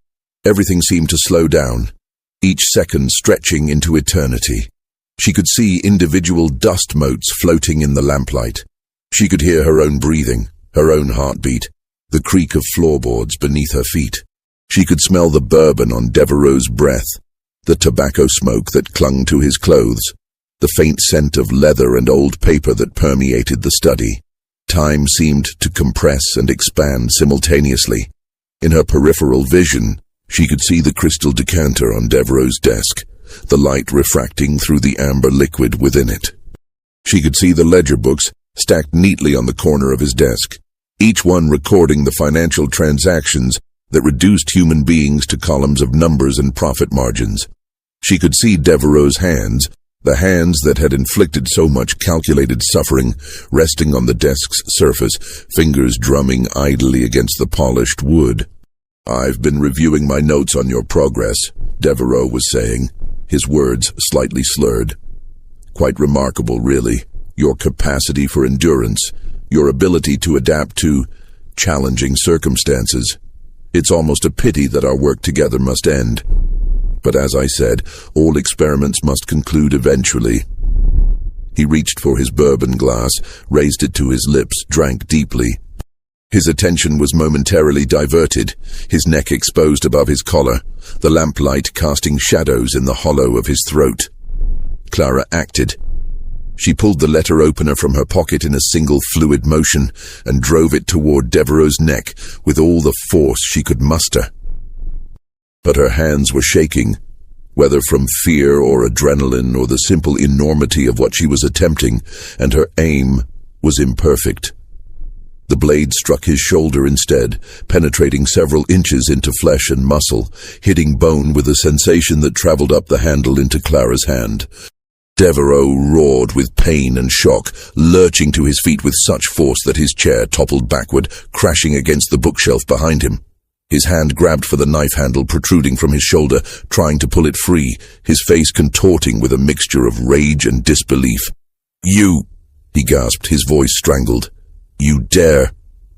Everything seemed to slow down, each second stretching into eternity. She could see individual dust motes floating in the lamplight. She could hear her own breathing, her own heartbeat, the creak of floorboards beneath her feet. She could smell the bourbon on Devereux's breath, the tobacco smoke that clung to his clothes, the faint scent of leather and old paper that permeated the study. Time seemed to compress and expand simultaneously. In her peripheral vision, she could see the crystal decanter on Devereux's desk, the light refracting through the amber liquid within it. She could see the ledger books stacked neatly on the corner of his desk, each one recording the financial transactions that reduced human beings to columns of numbers and profit margins. She could see Devereux's hands, the hands that had inflicted so much calculated suffering, resting on the desk's surface, fingers drumming idly against the polished wood. "I've been reviewing my notes on your progress," Devereux was saying, his words slightly slurred. "Quite remarkable, really. Your capacity for endurance, your ability to adapt to challenging circumstances. It's almost a pity that our work together must end." But as I said, all experiments must conclude eventually. He reached for his bourbon glass, raised it to his lips, drank deeply. His attention was momentarily diverted, his neck exposed above his collar, the lamplight casting shadows in the hollow of his throat. Clara acted. She pulled the letter opener from her pocket in a single fluid motion and drove it toward Devereaux's neck with all the force she could muster. But her hands were shaking, whether from fear or adrenaline or the simple enormity of what she was attempting, and her aim was imperfect. The blade struck his shoulder instead, penetrating several inches into flesh and muscle, hitting bone with a sensation that traveled up the handle into Clara's hand. Devereaux roared with pain and shock, lurching to his feet with such force that his chair toppled backward, crashing against the bookshelf behind him. His hand grabbed for the knife handle protruding from his shoulder, trying to pull it free, his face contorting with a mixture of rage and disbelief. "You," he gasped, his voice strangled. "You dare."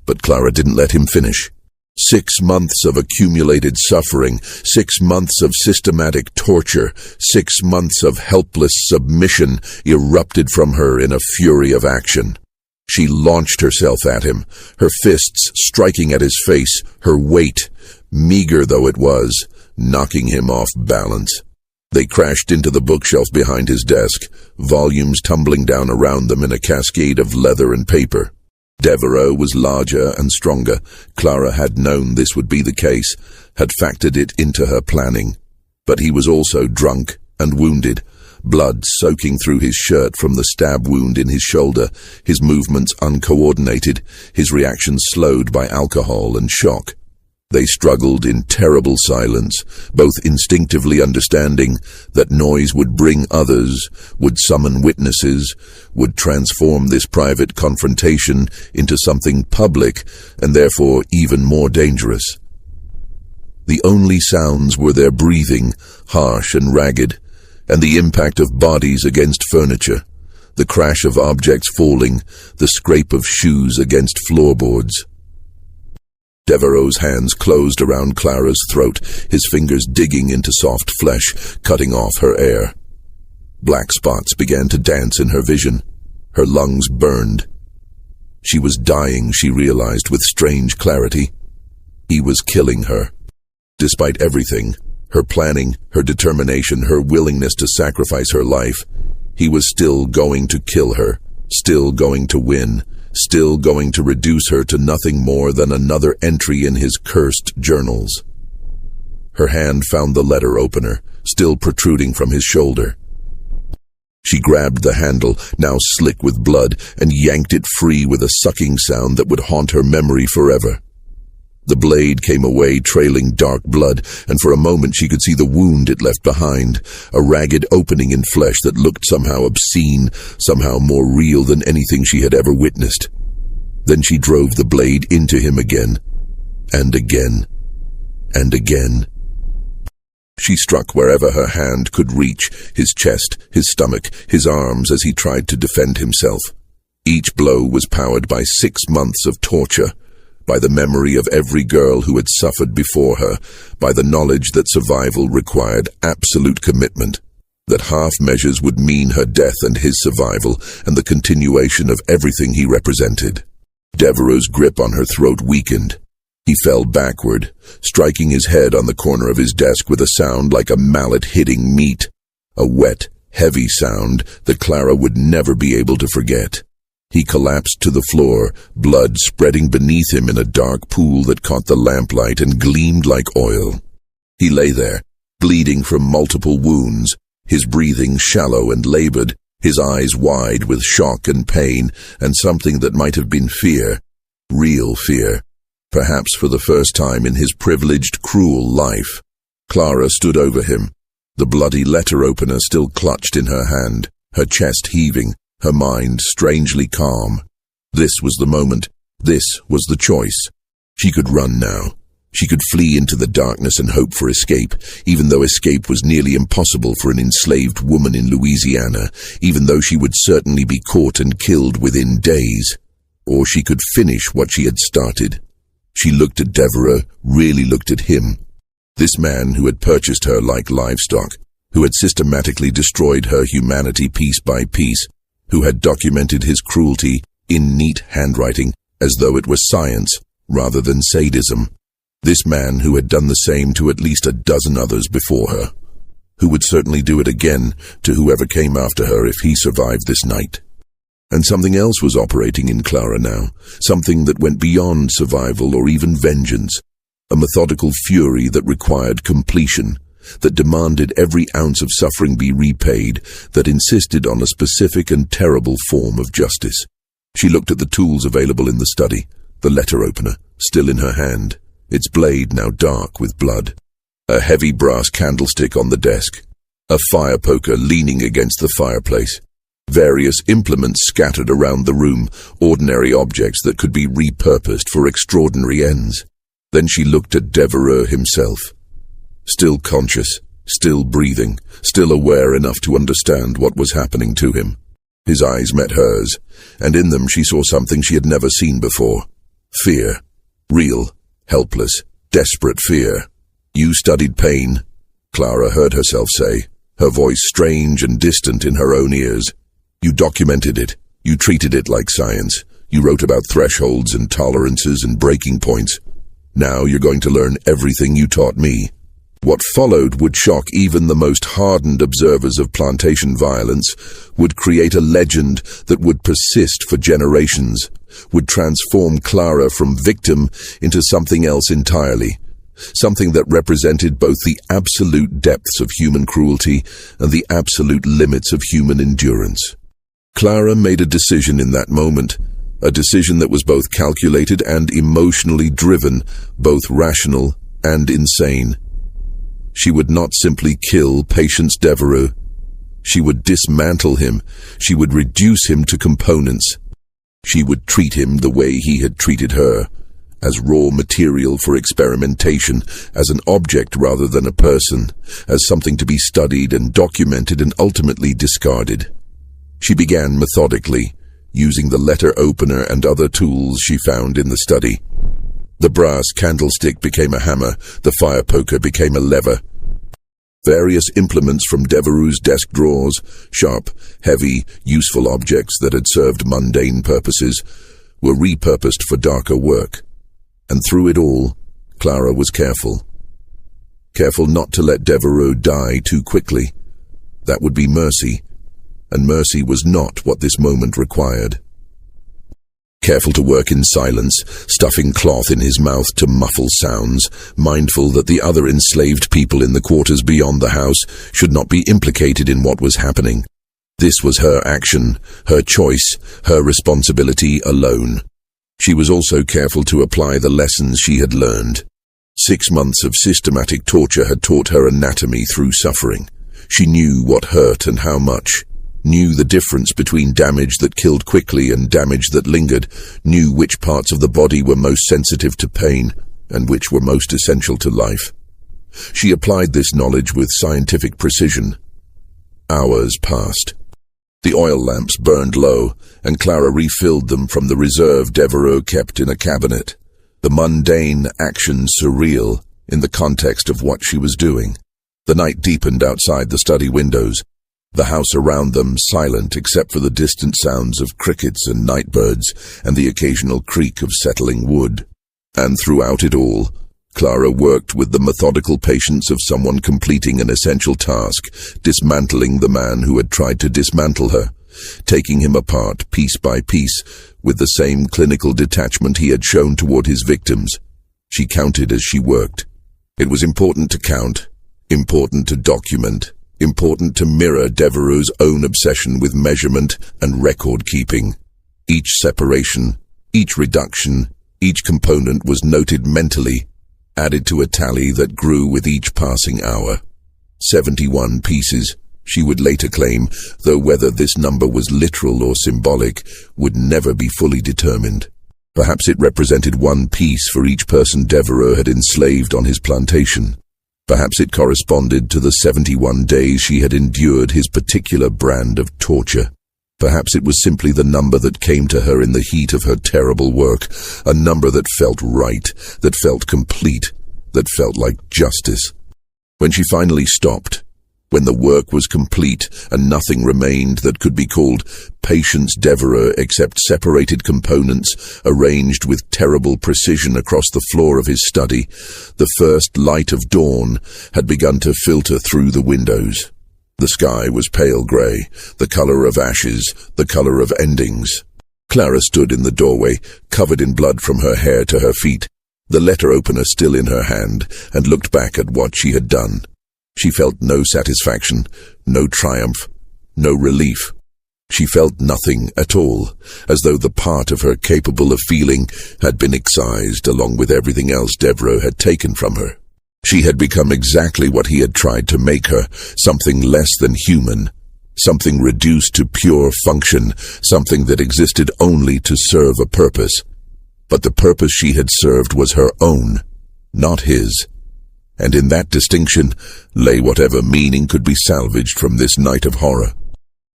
But Clara didn't let him finish. 6 months of accumulated suffering, 6 months of systematic torture, 6 months of helpless submission erupted from her in a fury of action. She launched herself at him, her fists striking at his face, her weight, meager though it was, knocking him off balance. They crashed into the bookshelf behind his desk, volumes tumbling down around them in a cascade of leather and paper. Devereaux was larger and stronger. Clara had known this would be the case, had factored it into her planning. But he was also drunk and wounded, blood soaking through his shirt from the stab wound in his shoulder, his movements uncoordinated, his reactions slowed by alcohol and shock. They struggled in terrible silence, both instinctively understanding that noise would bring others, would summon witnesses, would transform this private confrontation into something public and therefore even more dangerous. The only sounds were their breathing, harsh and ragged, and the impact of bodies against furniture, the crash of objects falling, the scrape of shoes against floorboards. Devereaux's hands closed around Clara's throat, his fingers digging into soft flesh, cutting off her air. Black spots began to dance in her vision. Her lungs burned. She was dying, she realized with strange clarity. He was killing her. Despite everything, her planning, her determination, her willingness to sacrifice her life, he was still going to kill her, still going to win, still going to reduce her to nothing more than another entry in his cursed journals. Her hand found the letter opener, still protruding from his shoulder. She grabbed the handle, now slick with blood, and yanked it free with a sucking sound that would haunt her memory forever. The blade came away trailing dark blood, and for a moment she could see the wound it left behind, a ragged opening in flesh that looked somehow obscene, somehow more real than anything she had ever witnessed. Then she drove the blade into him again, and again, and again. She struck wherever her hand could reach, his chest, his stomach, his arms as he tried to defend himself. Each blow was powered by 6 months of torture, by the memory of every girl who had suffered before her, by the knowledge that survival required absolute commitment, that half measures would mean her death and his survival, and the continuation of everything he represented. Devereaux's grip on her throat weakened. He fell backward, striking his head on the corner of his desk with a sound like a mallet hitting meat, a wet, heavy sound that Clara would never be able to forget. He collapsed to the floor, blood spreading beneath him in a dark pool that caught the lamplight and gleamed like oil. He lay there, bleeding from multiple wounds, his breathing shallow and labored, his eyes wide with shock and pain, and something that might have been fear, real fear, perhaps for the first time in his privileged, cruel life. Clara stood over him, the bloody letter opener still clutched in her hand, her chest heaving, her mind strangely calm. This was the moment. This was the choice. She could run now. She could flee into the darkness and hope for escape, even though escape was nearly impossible for an enslaved woman in Louisiana, even though she would certainly be caught and killed within days. Or she could finish what she had started. She looked at Devereaux, really looked at him. This man who had purchased her like livestock, who had systematically destroyed her humanity piece by piece, who had documented his cruelty in neat handwriting as though it was science rather than sadism. This man who had done the same to at least a dozen others before her, who would certainly do it again to whoever came after her if he survived this night. And something else was operating in Clara now, something that went beyond survival or even vengeance, a methodical fury that required completion, that demanded every ounce of suffering be repaid, that insisted on a specific and terrible form of justice. She looked at the tools available in the study, the letter opener, still in her hand, its blade now dark with blood, a heavy brass candlestick on the desk, a fire poker leaning against the fireplace, various implements scattered around the room, ordinary objects that could be repurposed for extraordinary ends. Then she looked at Devereux himself, still conscious, still breathing, still aware enough to understand what was happening to him. His eyes met hers, and in them she saw something she had never seen before. Fear. Real, helpless, desperate fear. "You studied pain," Clara heard herself say, her voice strange and distant in her own ears. "You documented it. You treated it like science. You wrote about thresholds and tolerances and breaking points. Now you're going to learn everything you taught me." What followed would shock even the most hardened observers of plantation violence, would create a legend that would persist for generations, would transform Clara from victim into something else entirely, something that represented both the absolute depths of human cruelty and the absolute limits of human endurance. Clara made a decision in that moment, a decision that was both calculated and emotionally driven, both rational and insane. She would not simply kill Patience Devereux. She would dismantle him. She would reduce him to components. She would treat him the way he had treated her, as raw material for experimentation, as an object rather than a person, as something to be studied and documented and ultimately discarded. She began methodically, using the letter opener and other tools she found in the study. The brass candlestick became a hammer, the fire poker became a lever. Various implements from Devereux's desk drawers, sharp, heavy, useful objects that had served mundane purposes, were repurposed for darker work. And through it all, Clara was careful. Careful not to let Devereux die too quickly. That would be mercy, and mercy was not what this moment required. Careful to work in silence, stuffing cloth in his mouth to muffle sounds, mindful that the other enslaved people in the quarters beyond the house should not be implicated in what was happening. This was her action, her choice, her responsibility alone. She was also careful to apply the lessons she had learned. 6 months of systematic torture had taught her anatomy through suffering. She knew what hurt and how much, knew the difference between damage that killed quickly and damage that lingered, knew which parts of the body were most sensitive to pain and which were most essential to life. She applied this knowledge with scientific precision. Hours passed. The oil lamps burned low, and Clara refilled them from the reserve Devereux kept in a cabinet, the mundane action surreal in the context of what she was doing. The night deepened outside the study windows, the house around them silent except for the distant sounds of crickets and nightbirds and the occasional creak of settling wood. And throughout it all, Clara worked with the methodical patience of someone completing an essential task, dismantling the man who had tried to dismantle her, taking him apart piece by piece with the same clinical detachment he had shown toward his victims. She counted as she worked. It was important to count, important to document, important to mirror Devereux's own obsession with measurement and record-keeping. Each separation, each reduction, each component was noted mentally, added to a tally that grew with each passing hour. 71 pieces, she would later claim, though whether this number was literal or symbolic would never be fully determined. Perhaps it represented 1 piece for each person Devereux had enslaved on his plantation. Perhaps it corresponded to the 71 days she had endured his particular brand of torture. Perhaps it was simply the number that came to her in the heat of her terrible work, a number that felt right, that felt complete, that felt like justice. When she finally stopped, when the work was complete and nothing remained that could be called Patience Devereux except separated components arranged with terrible precision across the floor of his study, the first light of dawn had begun to filter through the windows. The sky was pale grey, the colour of ashes, the colour of endings. Clara stood in the doorway, covered in blood from her hair to her feet, the letter opener still in her hand, and looked back at what she had done. She felt no satisfaction, no triumph, no relief. She felt nothing at all, as though the part of her capable of feeling had been excised along with everything else Devereux had taken from her. She had become exactly what he had tried to make her, something less than human, something reduced to pure function, something that existed only to serve a purpose. But the purpose she had served was her own, not his. And in that distinction lay whatever meaning could be salvaged from this night of horror.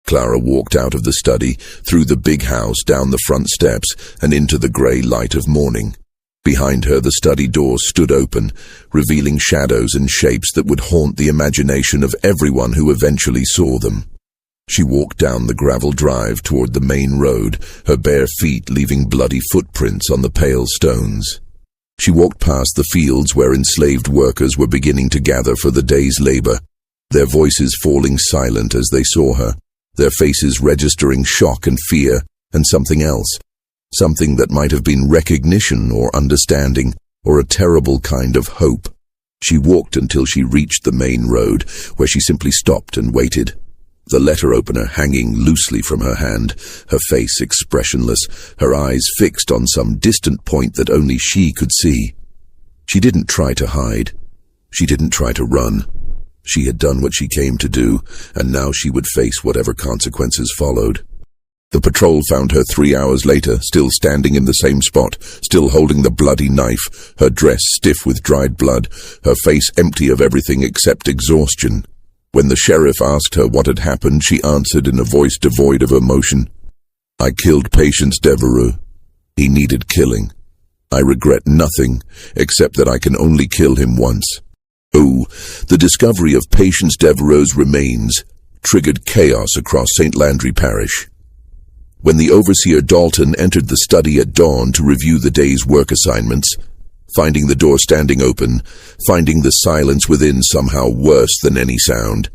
Clara walked out of the study, through the big house, down the front steps, and into the grey light of morning. Behind her the study doors stood open, revealing shadows and shapes that would haunt the imagination of everyone who eventually saw them. She walked down the gravel drive toward the main road, her bare feet leaving bloody footprints on the pale stones. She walked past the fields where enslaved workers were beginning to gather for the day's labor, their voices falling silent as they saw her, their faces registering shock and fear and something else, something that might have been recognition or understanding or a terrible kind of hope. She walked until she reached the main road, where she simply stopped and waited, the letter opener hanging loosely from her hand, her face expressionless, her eyes fixed on some distant point that only she could see. She didn't try to hide. She didn't try to run. She had done what she came to do, and now she would face whatever consequences followed. The patrol found her 3 hours later, still standing in the same spot, still holding the bloody knife, her dress stiff with dried blood, her face empty of everything except exhaustion. When the sheriff asked her what had happened, she answered in a voice devoid of emotion, "I killed Patience Devereux. He needed killing. I regret nothing, except that I can only kill him once." Oh, the discovery of Patience Devereux's remains triggered chaos across St. Landry Parish. When the overseer Dalton entered the study at dawn to review the day's work assignments, finding the door standing open, finding the silence within somehow worse than any sound,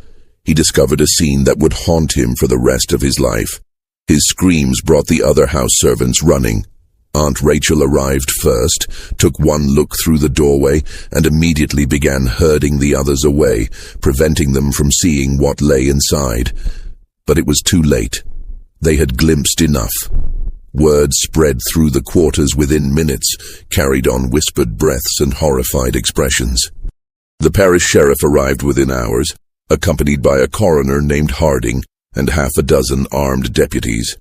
he discovered a scene that would haunt him for the rest of his life. His screams brought the other house servants running. Aunt Rachel arrived first, took one look through the doorway, and immediately began herding the others away, preventing them from seeing what lay inside. But it was too late. They had glimpsed enough. Word spread through the quarters within minutes, carried on whispered breaths and horrified expressions. The parish sheriff arrived within hours, accompanied by a coroner named Harding and half a dozen armed deputies.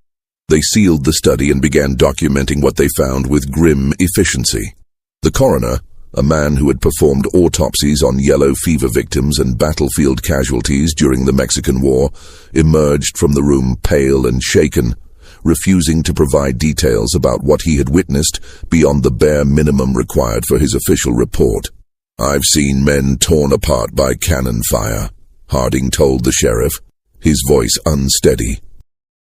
They sealed the study and began documenting what they found with grim efficiency. The coroner, a man who had performed autopsies on yellow fever victims and battlefield casualties during the Mexican War, emerged from the room pale and shaken, refusing to provide details about what he had witnessed beyond the bare minimum required for his official report. "I've seen men torn apart by cannon fire," Harding told the sheriff, his voice unsteady.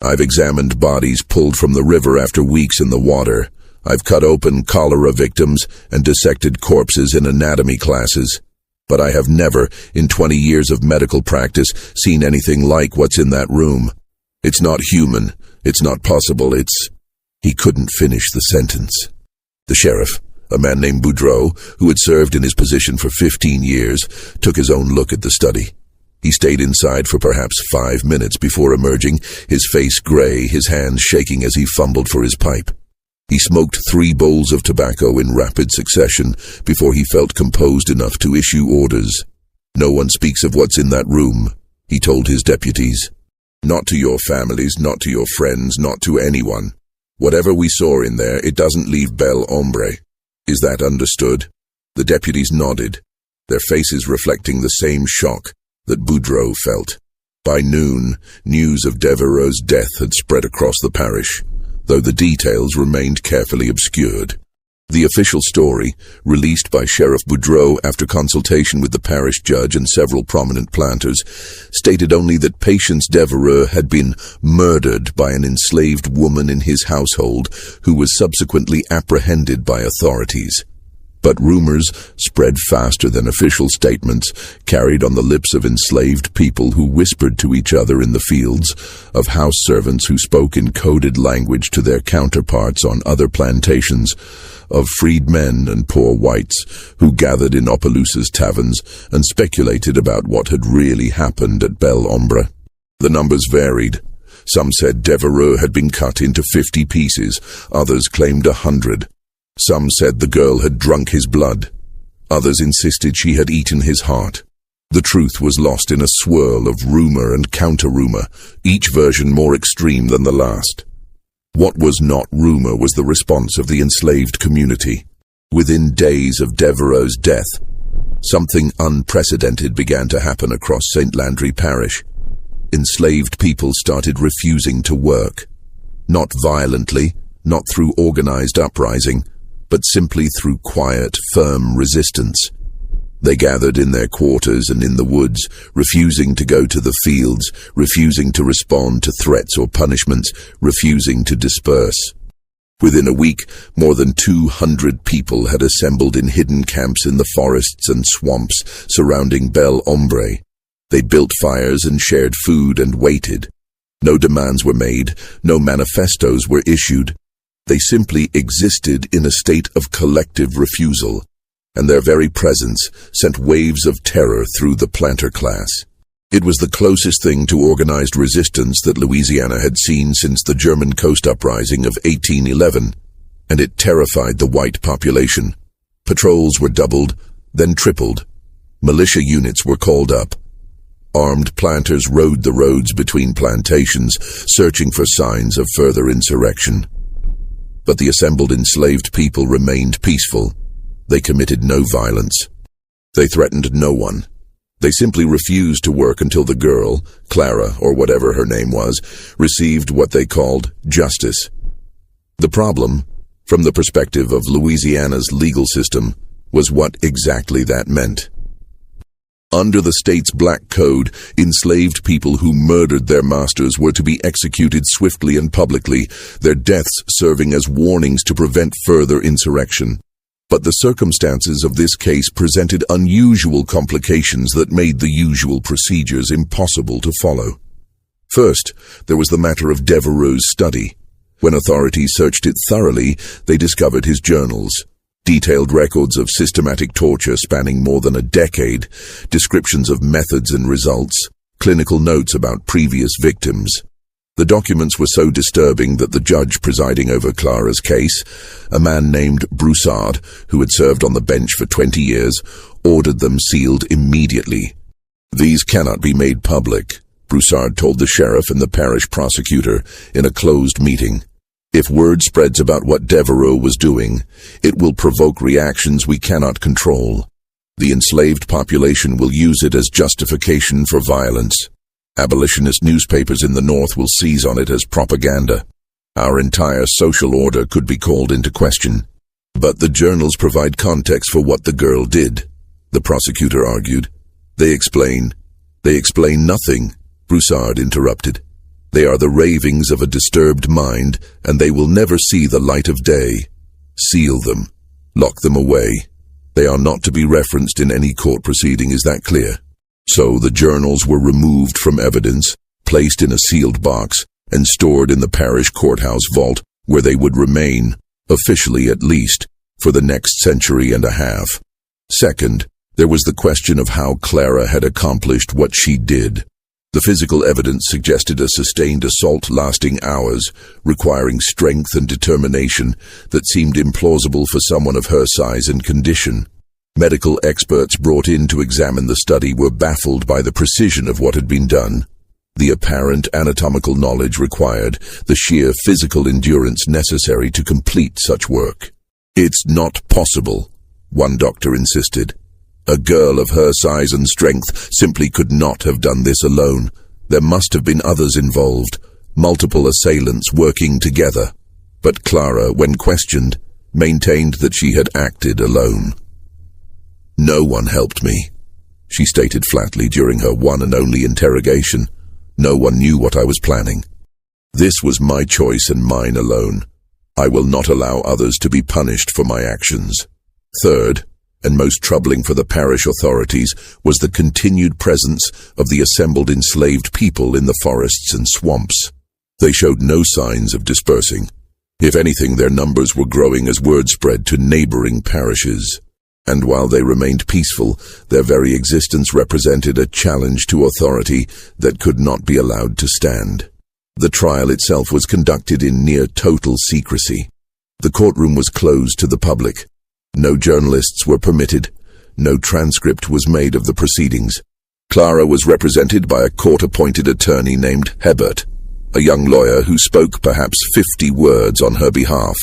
"I've examined bodies pulled from the river after weeks in the water. I've cut open cholera victims and dissected corpses in anatomy classes. But I have never, in 20 years of medical practice, seen anything like what's in that room. It's not human. It's not possible. He couldn't finish the sentence. The sheriff, a man named Boudreau, who had served in his position for 15 years, took his own look at the study. He stayed inside for perhaps 5 minutes before emerging, his face grey, his hands shaking as he fumbled for his pipe. He smoked 3 bowls of tobacco in rapid succession before he felt composed enough to issue orders. "No one speaks of what's in that room," he told his deputies. "Not to your families, not to your friends, not to anyone. Whatever we saw in there, it doesn't leave bel hombre. Is that understood?" The deputies nodded, their faces reflecting the same shock that Boudreau felt. By noon, news of Devereux's death had spread across the parish, though the details remained carefully obscured. The official story, released by Sheriff Boudreau after consultation with the parish judge and several prominent planters, stated only that Patience Devereux had been murdered by an enslaved woman in his household who was subsequently apprehended by authorities. But rumors spread faster than official statements, carried on the lips of enslaved people who whispered to each other in the fields, of house servants who spoke in coded language to their counterparts on other plantations, of freed men and poor whites who gathered in Opelousas taverns and speculated about what had really happened at Belle Ombre. The numbers varied. Some said Devereux had been cut into 50 pieces, others claimed 100. Some said the girl had drunk his blood. Others insisted she had eaten his heart. The truth was lost in a swirl of rumor and counter-rumor, each version more extreme than the last. What was not rumor was the response of the enslaved community. Within days of Devereux's death, something unprecedented began to happen across St. Landry Parish. Enslaved people started refusing to work. Not violently, not through organized uprising, but simply through quiet, firm resistance. They gathered in their quarters and in the woods, refusing to go to the fields, refusing to respond to threats or punishments, refusing to disperse. Within a week, more than 200 people had assembled in hidden camps in the forests and swamps surrounding Belle Ombre. They built fires and shared food and waited. No demands were made, no manifestos were issued. They simply existed in a state of collective refusal, and their very presence sent waves of terror through the planter class. It was the closest thing to organized resistance that Louisiana had seen since the German Coast Uprising of 1811, and it terrified the white population. Patrols were doubled, then tripled. Militia units were called up. Armed planters rode the roads between plantations, searching for signs of further insurrection. But the assembled enslaved people remained peaceful. They committed no violence. They threatened no one. They simply refused to work until the girl, Clara, or whatever her name was, received what they called justice. The problem, from the perspective of Louisiana's legal system, was what exactly that meant. Under the state's black code, enslaved people who murdered their masters were to be executed swiftly and publicly, their deaths serving as warnings to prevent further insurrection. But the circumstances of this case presented unusual complications that made the usual procedures impossible to follow. First, there was the matter of Devereux's study. When authorities searched it thoroughly, they discovered his journals. Detailed records of systematic torture spanning more than a decade, descriptions of methods and results, clinical notes about previous victims. The documents were so disturbing that the judge presiding over Clara's case, a man named Broussard, who had served on the bench for 20 years, ordered them sealed immediately. "These cannot be made public," Broussard told the sheriff and the parish prosecutor in a closed meeting. "If word spreads about what Devereux was doing, it will provoke reactions we cannot control. The enslaved population will use it as justification for violence. Abolitionist newspapers in the North will seize on it as propaganda. Our entire social order could be called into question." "But the journals provide context for what the girl did," the prosecutor argued. They explain nothing," Broussard interrupted. "They are the ravings of a disturbed mind, and they will never see the light of day. Seal them. Lock them away. They are not to be referenced in any court proceeding, is that clear?" So the journals were removed from evidence, placed in a sealed box, and stored in the parish courthouse vault, where they would remain, officially at least, for the next century and a half. Second, there was the question of how Clara had accomplished what she did. The physical evidence suggested a sustained assault lasting hours, requiring strength and determination that seemed implausible for someone of her size and condition. Medical experts brought in to examine the study were baffled by the precision of what had been done, the apparent anatomical knowledge required, the sheer physical endurance necessary to complete such work. "It's not possible," one doctor insisted. "A girl of her size and strength simply could not have done this alone. There must have been others involved, multiple assailants working together." But Clara, when questioned, maintained that she had acted alone. "No one helped me," she stated flatly during her one and only interrogation. "No one knew what I was planning. This was my choice and mine alone. I will not allow others to be punished for my actions." Third, and most troubling for the parish authorities, was the continued presence of the assembled enslaved people in the forests and swamps. They showed no signs of dispersing. If anything, their numbers were growing as word spread to neighboring parishes. And while they remained peaceful, their very existence represented a challenge to authority that could not be allowed to stand. The trial itself was conducted in near total secrecy. The courtroom was closed to the public. No journalists were permitted. No transcript was made of the proceedings. Clara was represented by a court-appointed attorney named Hebert, a young lawyer who spoke perhaps 50 words on her behalf,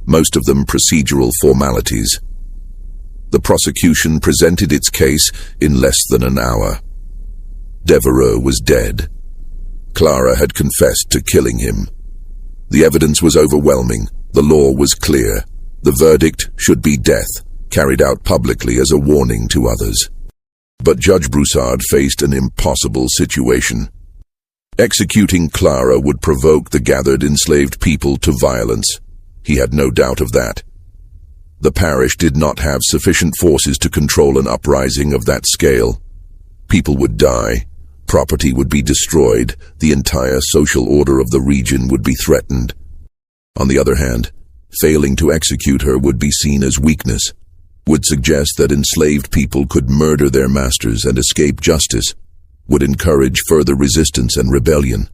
most of them procedural formalities. The prosecution presented its case in less than an hour. Devereux was dead. Clara had confessed to killing him. The evidence was overwhelming. The law was clear. The verdict should be death, carried out publicly as a warning to others. But Judge Broussard faced an impossible situation. Executing Clara would provoke the gathered enslaved people to violence. He had no doubt of that. The parish did not have sufficient forces to control an uprising of that scale. People would die, property would be destroyed, the entire social order of the region would be threatened. On the other hand, failing to execute her would be seen as weakness, would suggest that enslaved people could murder their masters and escape justice, would encourage further resistance and rebellion.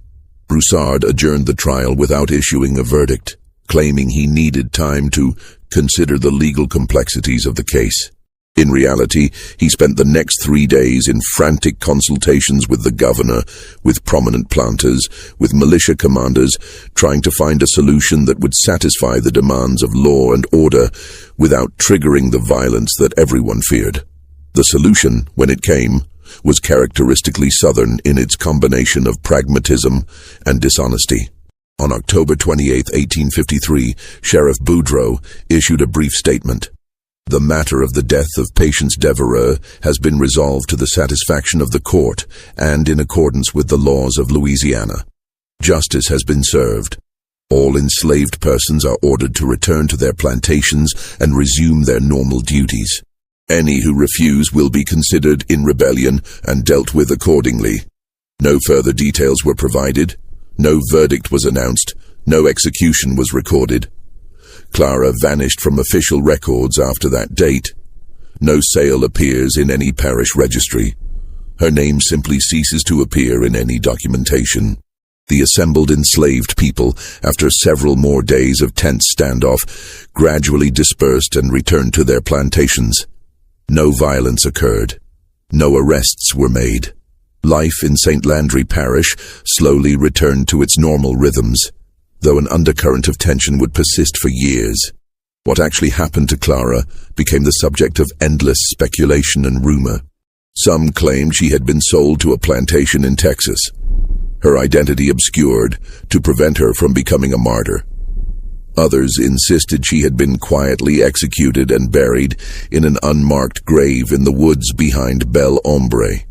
Broussard adjourned the trial without issuing a verdict, claiming he needed time to consider the legal complexities of the case. In reality, he spent the next 3 days in frantic consultations with the governor, with prominent planters, with militia commanders, trying to find a solution that would satisfy the demands of law and order without triggering the violence that everyone feared. The solution, when it came, was characteristically Southern in its combination of pragmatism and dishonesty. On October 28, 1853, Sheriff Boudreau issued a brief statement. "The matter of the death of Patience Devereux has been resolved to the satisfaction of the court and in accordance with the laws of Louisiana. Justice has been served. All enslaved persons are ordered to return to their plantations and resume their normal duties. Any who refuse will be considered in rebellion and dealt with accordingly." No further details were provided. No verdict was announced. No execution was recorded. Clara vanished from official records after that date. No sale appears in any parish registry. Her name simply ceases to appear in any documentation. The assembled enslaved people, after several more days of tense standoff, gradually dispersed and returned to their plantations. No violence occurred. No arrests were made. Life in St. Landry Parish slowly returned to its normal rhythms, though an undercurrent of tension would persist for years. What actually happened to Clara became the subject of endless speculation and rumor. Some claimed she had been sold to a plantation in Texas, her identity obscured to prevent her from becoming a martyr. Others insisted she had been quietly executed and buried in an unmarked grave in the woods behind Bel Ombre.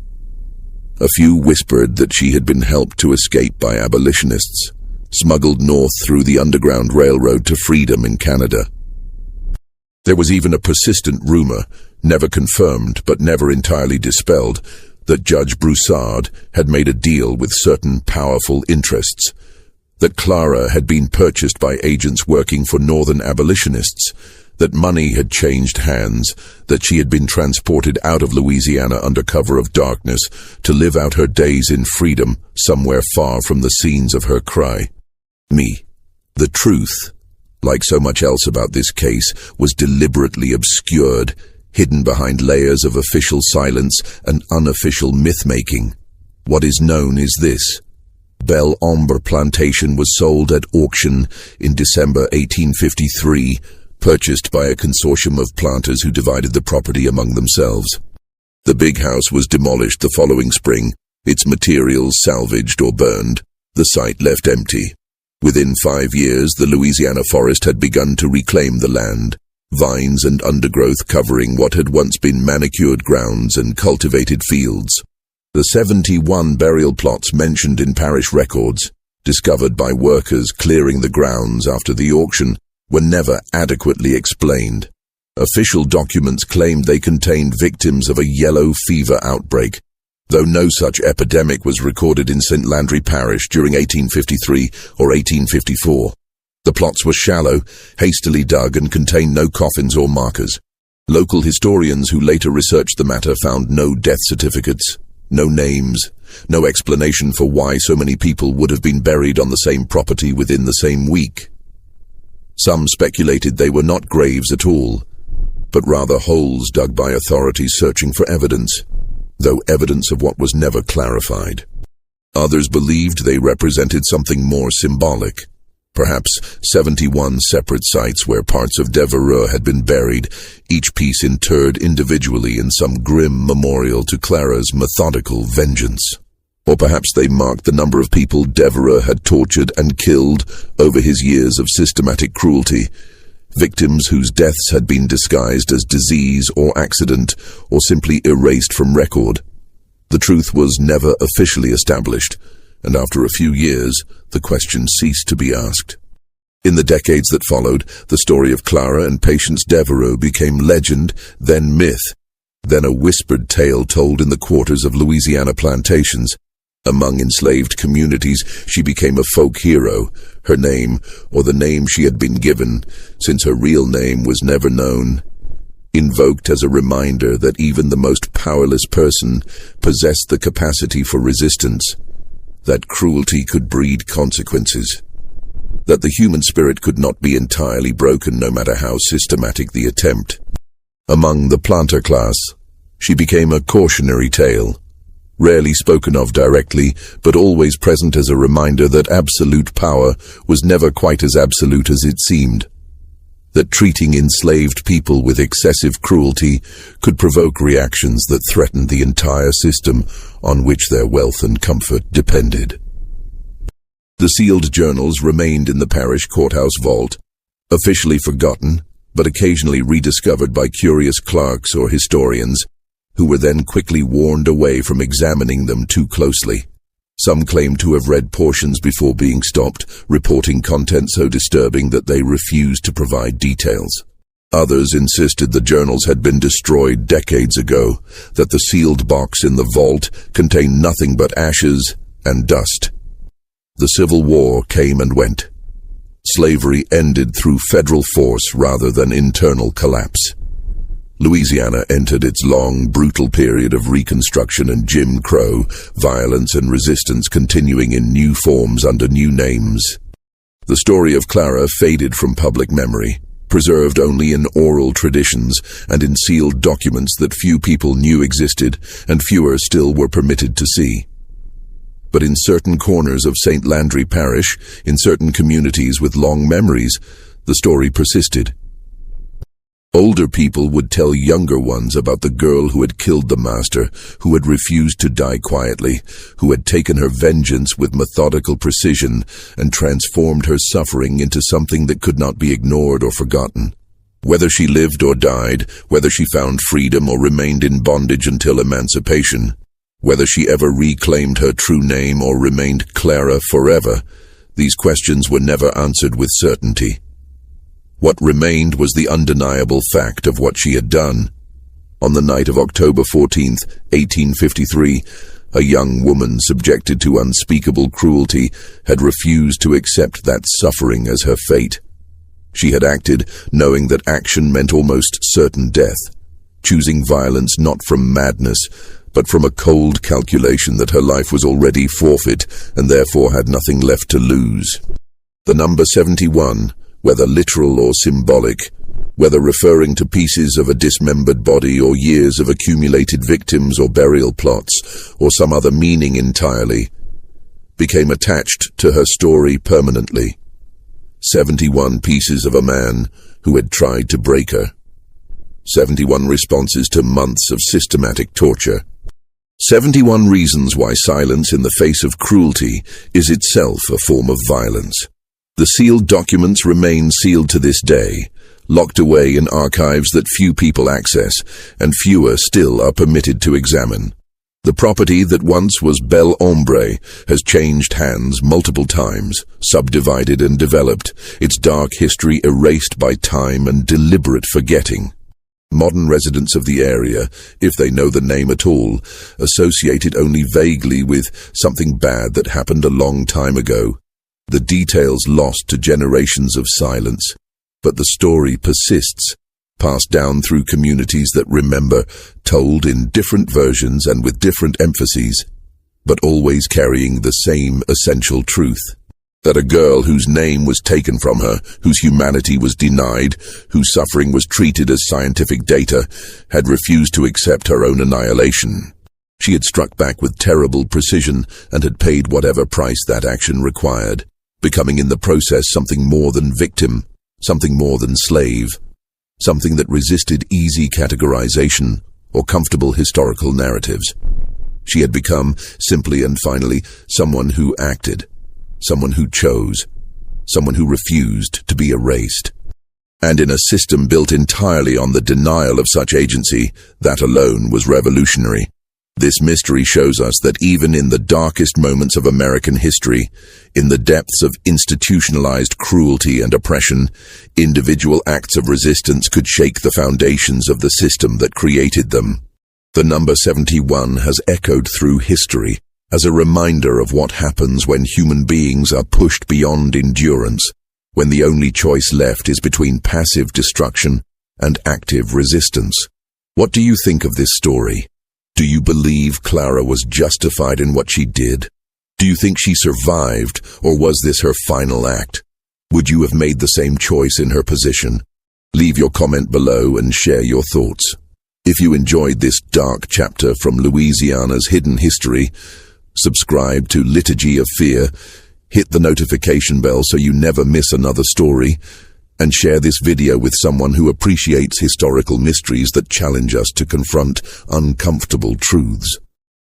A few whispered that she had been helped to escape by abolitionists, smuggled north through the Underground Railroad to freedom in Canada. There was even a persistent rumor, never confirmed but never entirely dispelled, that Judge Broussard had made a deal with certain powerful interests, that Clara had been purchased by agents working for northern abolitionists, that money had changed hands, that she had been transported out of Louisiana under cover of darkness to live out her days in freedom somewhere far from the scenes of her cry. The truth, like so much else about this case, was deliberately obscured, hidden behind layers of official silence and unofficial myth-making. What is known is this. Bel Ombre Plantation was sold at auction in December 1853, purchased by a consortium of planters who divided the property among themselves. The big house was demolished the following spring, its materials salvaged or burned, the site left empty. Within 5 years, the Louisiana forest had begun to reclaim the land, vines and undergrowth covering what had once been manicured grounds and cultivated fields. The 71 burial plots mentioned in parish records, discovered by workers clearing the grounds after the auction, were never adequately explained. Official documents claimed they contained victims of a yellow fever outbreak, though no such epidemic was recorded in St. Landry Parish during 1853 or 1854. The plots were shallow, hastily dug, and contained no coffins or markers. Local historians who later researched the matter found no death certificates, no names, no explanation for why so many people would have been buried on the same property within the same week. Some speculated they were not graves at all, but rather holes dug by authorities searching for evidence, though evidence of what was never clarified. Others believed they represented something more symbolic, perhaps 71 separate sites where parts of Devereux had been buried, each piece interred individually in some grim memorial to Clara's methodical vengeance. Or perhaps they marked the number of people Devereux had tortured and killed over his years of systematic cruelty, victims whose deaths had been disguised as disease or accident, or simply erased from record. The truth was never officially established, and after a few years, the question ceased to be asked. In the decades that followed, the story of Clara and Patience Devereux became legend, then myth, then a whispered tale told in the quarters of Louisiana plantations. Among enslaved communities, she became a folk hero, her name, or the name she had been given, since her real name was never known, invoked as a reminder that even the most powerless person possessed the capacity for resistance, that cruelty could breed consequences, that the human spirit could not be entirely broken no matter how systematic the attempt. Among the planter class, she became a cautionary tale, rarely spoken of directly, but always present as a reminder that absolute power was never quite as absolute as it seemed, that treating enslaved people with excessive cruelty could provoke reactions that threatened the entire system on which their wealth and comfort depended. The sealed journals remained in the parish courthouse vault, officially forgotten, but occasionally rediscovered by curious clerks or historians, who were then quickly warned away from examining them too closely. Some claimed to have read portions before being stopped, reporting content so disturbing that they refused to provide details. Others insisted the journals had been destroyed decades ago, that the sealed box in the vault contained nothing but ashes and dust. The Civil War came and went. Slavery ended through federal force rather than internal collapse. Louisiana entered its long, brutal period of Reconstruction and Jim Crow, violence and resistance continuing in new forms under new names. The story of Clara faded from public memory, preserved only in oral traditions and in sealed documents that few people knew existed and fewer still were permitted to see. But in certain corners of St. Landry Parish, in certain communities with long memories, the story persisted. Older people would tell younger ones about the girl who had killed the master, who had refused to die quietly, who had taken her vengeance with methodical precision and transformed her suffering into something that could not be ignored or forgotten. Whether she lived or died, whether she found freedom or remained in bondage until emancipation, whether she ever reclaimed her true name or remained Clara forever, these questions were never answered with certainty. What remained was the undeniable fact of what she had done. On the night of October 14th, 1853, a young woman subjected to unspeakable cruelty had refused to accept that suffering as her fate. She had acted knowing that action meant almost certain death, choosing violence not from madness, but from a cold calculation that her life was already forfeit and therefore had nothing left to lose. The number 71, whether literal or symbolic, whether referring to pieces of a dismembered body or years of accumulated victims or burial plots, or some other meaning entirely, became attached to her story permanently. 71 pieces of a man who had tried to break her. 71 responses to months of systematic torture. 71 reasons why silence in the face of cruelty is itself a form of violence. The sealed documents remain sealed to this day, locked away in archives that few people access, and fewer still are permitted to examine. The property that once was Bel Ombre has changed hands multiple times, subdivided and developed, its dark history erased by time and deliberate forgetting. Modern residents of the area, if they know the name at all, associate it only vaguely with something bad that happened a long time ago. The details lost to generations of silence, but the story persists, passed down through communities that remember, told in different versions and with different emphases, but always carrying the same essential truth. That a girl whose name was taken from her, whose humanity was denied, whose suffering was treated as scientific data, had refused to accept her own annihilation. She had struck back with terrible precision and had paid whatever price that action required, becoming in the process something more than victim, something more than slave, something that resisted easy categorization or comfortable historical narratives. She had become, simply and finally, someone who acted, someone who chose, someone who refused to be erased. And in a system built entirely on the denial of such agency, that alone was revolutionary. This mystery shows us that even in the darkest moments of American history, in the depths of institutionalized cruelty and oppression, individual acts of resistance could shake the foundations of the system that created them. The number 71 has echoed through history as a reminder of what happens when human beings are pushed beyond endurance, when the only choice left is between passive destruction and active resistance. What do you think of this story? Do you believe Clara was justified in what she did? Do you think she survived, or was this her final act? Would you have made the same choice in her position? Leave your comment below and share your thoughts. If you enjoyed this dark chapter from Louisiana's hidden history, subscribe to Liturgy of Fear, hit the notification bell so you never miss another story, and share this video with someone who appreciates historical mysteries that challenge us to confront uncomfortable truths.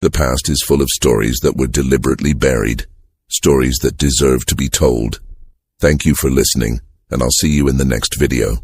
The past is full of stories that were deliberately buried, stories that deserve to be told. Thank you for listening, and I'll see you in the next video.